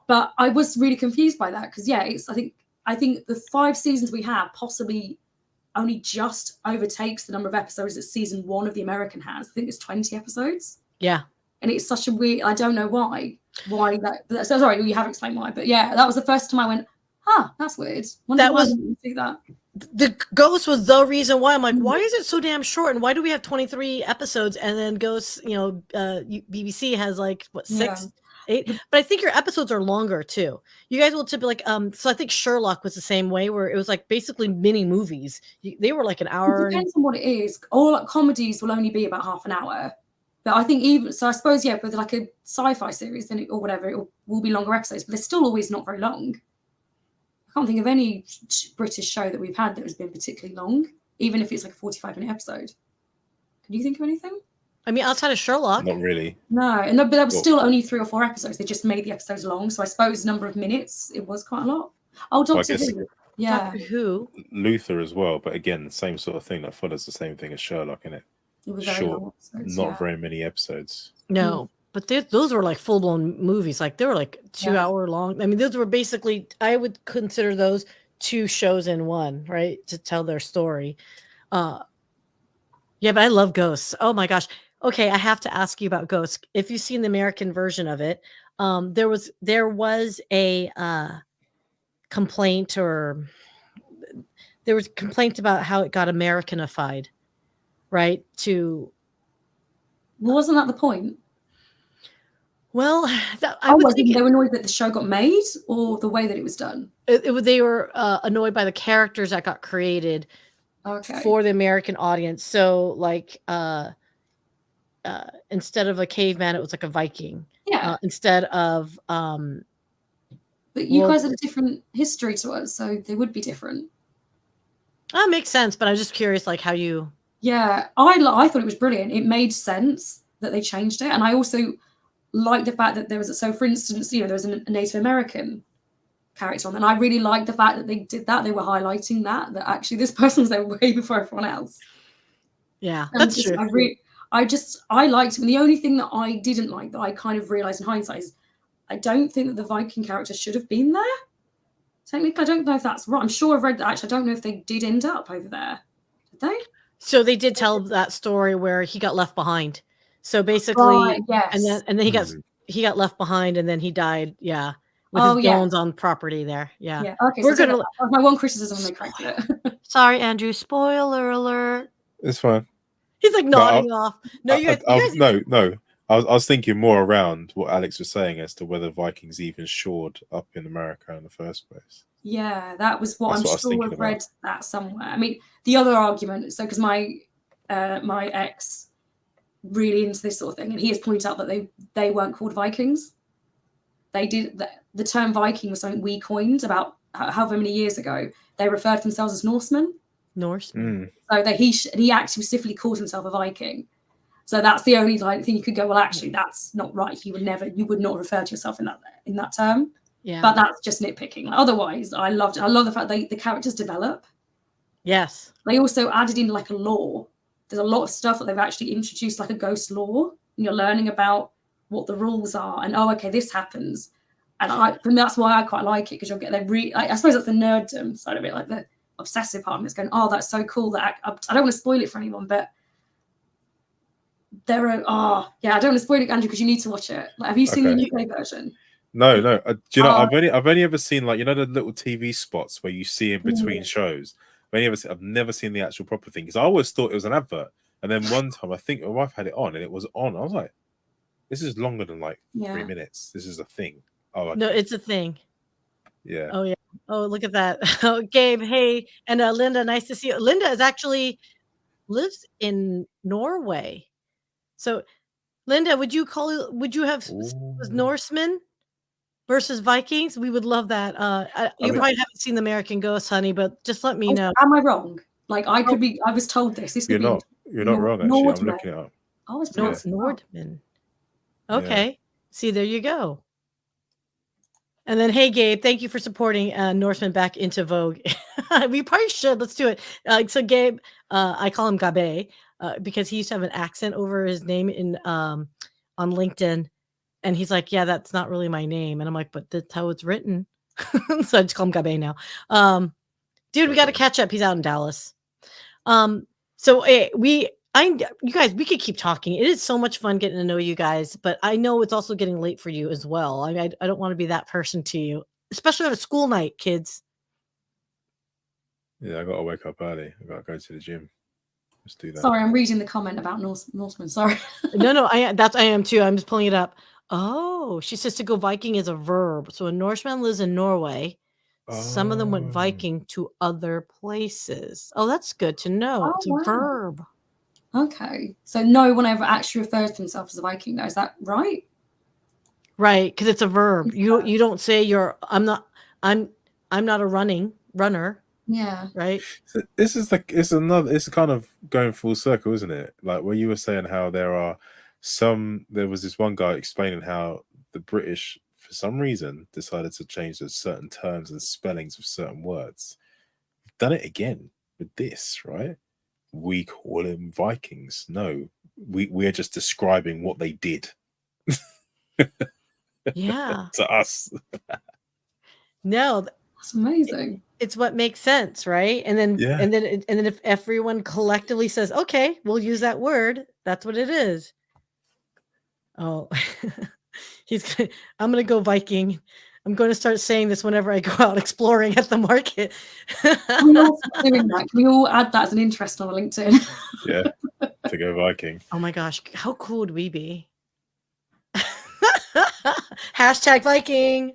But I was really confused by that because I think the 5 seasons we have possibly only just overtakes the number of episodes that season 1 of the American has. I think it's 20 episodes. Yeah, and it's such a weird. I don't know why that. So sorry, you have explained why, but yeah, that was the first time I went, that's weird. That was do that. The Ghost was the reason why I'm like, why is it so damn short, and why do we have 23 episodes? And then Ghosts, BBC has like what 6, 8, but I think your episodes are longer too. You guys will typically like so I think Sherlock was the same way, where it was like basically mini movies. They were like an hour. It depends on what it is. All comedies will only be about half an hour. But I think I suppose, with like a sci-fi series or whatever, it will be longer episodes, but they're still always not very long. I can't think of any British show that we've had that has been particularly long, even if it's like a 45-minute episode. Can you think of anything? I mean, outside of Sherlock? Not really. No, but that was still only 3 or 4 episodes. They just made the episodes long, so I suppose number of minutes, it was quite a lot. Oh, Doctor Who. Yeah. Doctor Who. Luther as well, but again, the same sort of thing that follows the same thing as Sherlock, innit? It was very long episodes, not very many episodes. No, but those were like full-blown movies. Like they were like 2-hour long. I mean, those were basically, I would consider those 2 shows in one, right, to tell their story. But I love Ghosts. Oh my gosh. Okay, I have to ask you about Ghosts. If you've seen the American version of it, there was a complaint, or there was complaint about how it got Americanified. Right, wasn't that the point? Well, I was thinking they were annoyed that the show got made, or the way that it was done. They were annoyed by the characters that got created for the American audience. So, like, instead of a caveman, it was like a Viking. Yeah. Instead of But you well- guys had a different history to us, so they would be different. that makes sense. But I was just curious, like how you. Yeah, I thought it was brilliant. It made sense that they changed it, and I also like the fact that there was so. For instance, there was a Native American character on, and I really liked the fact that they did that. They were highlighting that actually this person was there way before everyone else. Yeah, And that's just, true. I liked him. And the only thing that I didn't like that I kind of realized in hindsight is I don't think that the Viking character should have been there. Technically, I don't know if that's right. I'm sure I've read that. Actually, I don't know if they did end up over there. Did they? So they did tell that story where he got left behind. So basically, Right, yes. and then he got left behind, and then he died. Yeah, with Oh, his yeah. bones on property there. Yeah. Yeah. Okay. We're So gonna. that was my one criticism when they corrected it. Sorry, Andrew. Spoiler alert. It's fine. He's like nodding off. No, you guys. No. I was thinking more around what Alex was saying as to whether Vikings even shored up in America in the first place. Yeah, that was what That's I'm what I was sure thinking I've read that somewhere. I mean, the other argument, so because my ex really into this sort of thing, and he has pointed out that they weren't called Vikings. They did the term Viking was something we coined about however many years ago. They referred to themselves as Norsemen. Norsemen. So that he actually specifically called himself a Viking. So that's the only thing you could go, well, actually, that's not right. You would not refer to yourself in that term. Yeah. But that's just nitpicking. Otherwise, I love the fact the characters develop. Yes. They also added in like a lore. There's a lot of stuff that they've actually introduced, like a ghost lore, and you're learning about what the rules are. And okay, this happens, and that's why I quite like it, because you'll get I suppose that's the nerddom side of it, like the obsessive part of it's going, oh, that's so cool. That I don't want to spoil it for anyone, but there are I don't want to spoil it, Andrew, because you need to watch it. Like, have you seen the UK version? No. Do you know? I've only ever seen, like, the little TV spots where you see in between shows. I've never seen the actual proper thing, because I always thought it was an advert. And then one time, I think my wife had it on, and it was on. I was like, "This is longer than like 3 minutes. This is a thing." Oh, okay. No, it's a thing. Yeah. Oh yeah. Oh, look at that. Oh, Gabe, hey, and Linda, nice to see you. Linda lives in Norway. So, Linda, would you have Norsemen versus Vikings? We would love that. You probably haven't seen the American Ghost, honey, but just let me know. Am I wrong? Like, I could be. I was told this. This could be. You're not wrong. Actually, I'm looking it up. Oh, it's Nordman. Okay. Yeah. See, there you go. And then, hey, Gabe, thank you for supporting Norseman back into vogue. We probably should. Let's do it. So, Gabe, I call him Gabe because he used to have an accent over his name on LinkedIn. And he's like, yeah, that's not really my name. And I'm like, but that's how it's written. So I just call him Gabe now. Dude, we got to catch up. He's out in Dallas. So you guys, we could keep talking. It is so much fun getting to know you guys, but I know it's also getting late for you as well. I don't want to be that person to you, especially on a school night, kids. Yeah, I got to wake up early. I got to go to the gym. Let's do that. Sorry, I'm reading the comment about Norsemen. Sorry. No, I am too. I'm just pulling it up. Oh, she says to go Viking is a verb. So a Norseman lives in Norway. Some of them went Viking to other places. Oh, that's good to know. It's a verb. Okay. So no one ever actually refers to themselves as a Viking, though. Is that right? Right, because it's a verb. You don't say I'm not a runner. Yeah. Right. So it's kind of going full circle, isn't it? Like where you were saying how there was this one guy explaining how the British, for some reason, decided to change certain terms and spellings of certain words. We've done it again with this, right? We call them Vikings. No, we're just describing what they did. Yeah. To us. No, that's amazing. It's what makes sense, right? And then if everyone collectively says, "Okay, we'll use that word," that's what it is. Oh, I'm going to go Viking. I'm going to start saying this whenever I go out exploring at the market. Can we all start doing that? Can we all add that as an interest on LinkedIn? Yeah, to go Viking. Oh my gosh, how cool would we be? Hashtag Viking.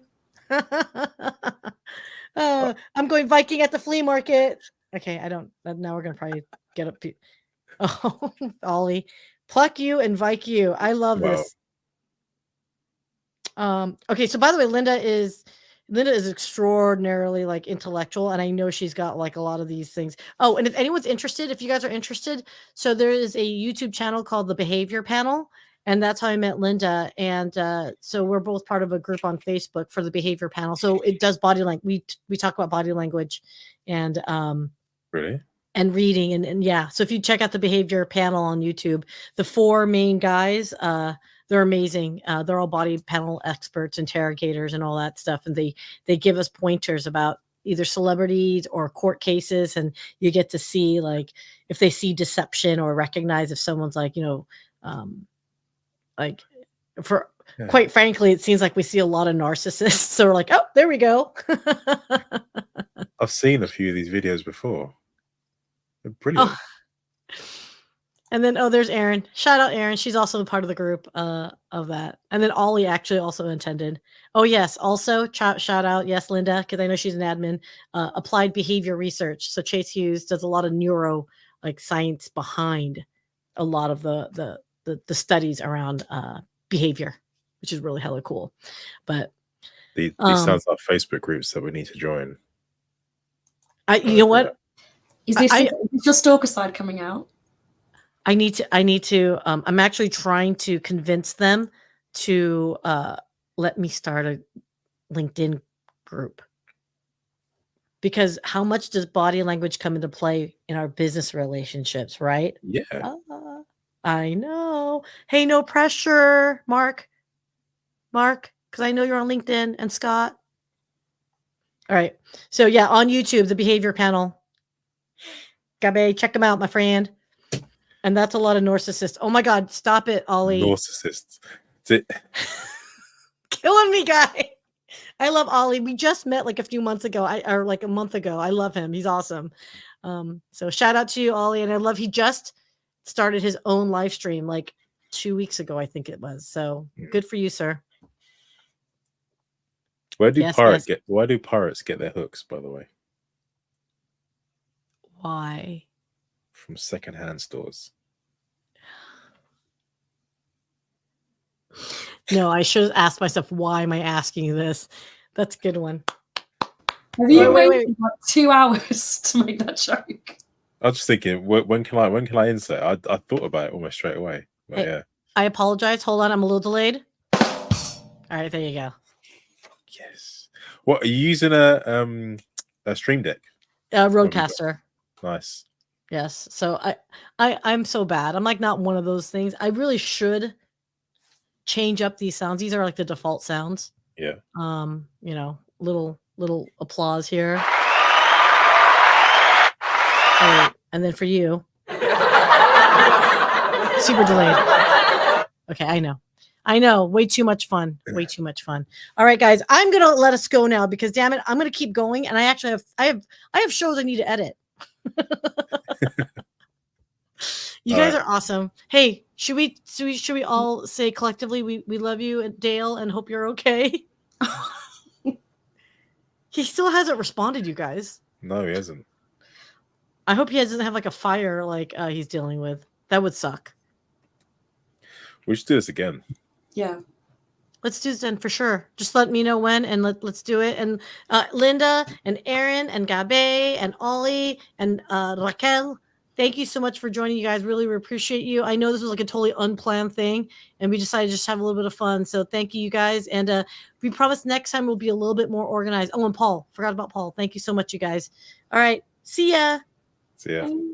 I'm going Viking at the flea market. Okay, I don't. Now we're going to probably get up. Oh, Ollie. Pluck you and Vike you. I love Wow. this. Okay, so by the way, Linda is extraordinarily like intellectual, and I know she's got like a lot of these things. Oh, and if anyone's interested, if you guys are interested, so there is a YouTube channel called The Behavior Panel, and that's how I met Linda. And so we're both part of a group on Facebook for The Behavior Panel. So it does body language. We talk about body language, and Really? and reading, and yeah. So if you check out The Behavior Panel on YouTube, the 4 main guys, they're amazing. They're all body panel experts, interrogators, and all that stuff. And they give us pointers about either celebrities or court cases, and you get to see like if they see deception or recognize if someone's like, like for quite frankly, it seems like we see a lot of narcissists. So we're like, oh, there we go. I've seen a few of these videos before. They're brilliant. Oh. And then, there's Erin. Shout out Erin. She's also a part of the group of that. And then Ollie actually also attended. Oh, yes. Also, shout out, yes, Linda, because I know she's an admin. Applied behavior research. So Chase Hughes does a lot of neuro like science behind a lot of the studies around behavior, which is really hella cool. But these sounds like Facebook groups that we need to join. You know what? Is your stalker side coming out? I need to, I'm actually trying to convince them to let me start a LinkedIn group. Because how much does body language come into play in our business relationships, right? Yeah. I know. Hey, no pressure, Mark, because I know you're on LinkedIn, and Scott. All right. So yeah, on YouTube, The Behavior Panel. Gabe, check them out, my friend. And that's a lot of narcissists. Oh my God, stop it, Ollie. Narcissists. Killing me, guy. I love Ollie. We just met like a few months ago, or like a month ago. I love him. He's awesome. So shout out to you, Ollie. And I love he just started his own live stream like 2 weeks ago, I think it was. So good for you, sir. Why do pirates get their hooks, by the way? Why? From secondhand stores. No, I should have asked myself, why am I asking you this? That's a good one. Have you waited like 2 hours to make that joke? I was just thinking, when can I insert? I thought about it almost straight away. But yeah. I apologize. Hold on, I'm a little delayed. All right, there you go. Yes. What are you using a Stream Deck? Rodecaster. Nice. Yes. So I'm so bad. I'm like not one of those things. I really should change up these sounds. These are like the default sounds. Yeah. Little applause here. Oh, and then for you. Super delayed. Okay, I know. Way too much fun. Way too much fun. All right, guys. I'm gonna let us go now because damn it, I'm gonna keep going. And I actually have shows I need to edit. You guys are awesome. Hey, should we all say collectively we love you, Dale, and hope you're okay? He still hasn't responded, you guys. No, he hasn't. I hope he doesn't have like a fire like he's dealing with. That would suck. We should do this again. Yeah. Let's do this then for sure. Just let me know when, and let's do it. And Linda and Erin and Gabe and Ollie and Raquel, thank you so much for joining, you guys. Really appreciate you. I know this was like a totally unplanned thing, and we decided to just have a little bit of fun. So thank you, you guys. And we promise next time we'll be a little bit more organized. Oh, and Paul. Forgot about Paul. Thank you so much, you guys. All right. See ya. See ya. Bye.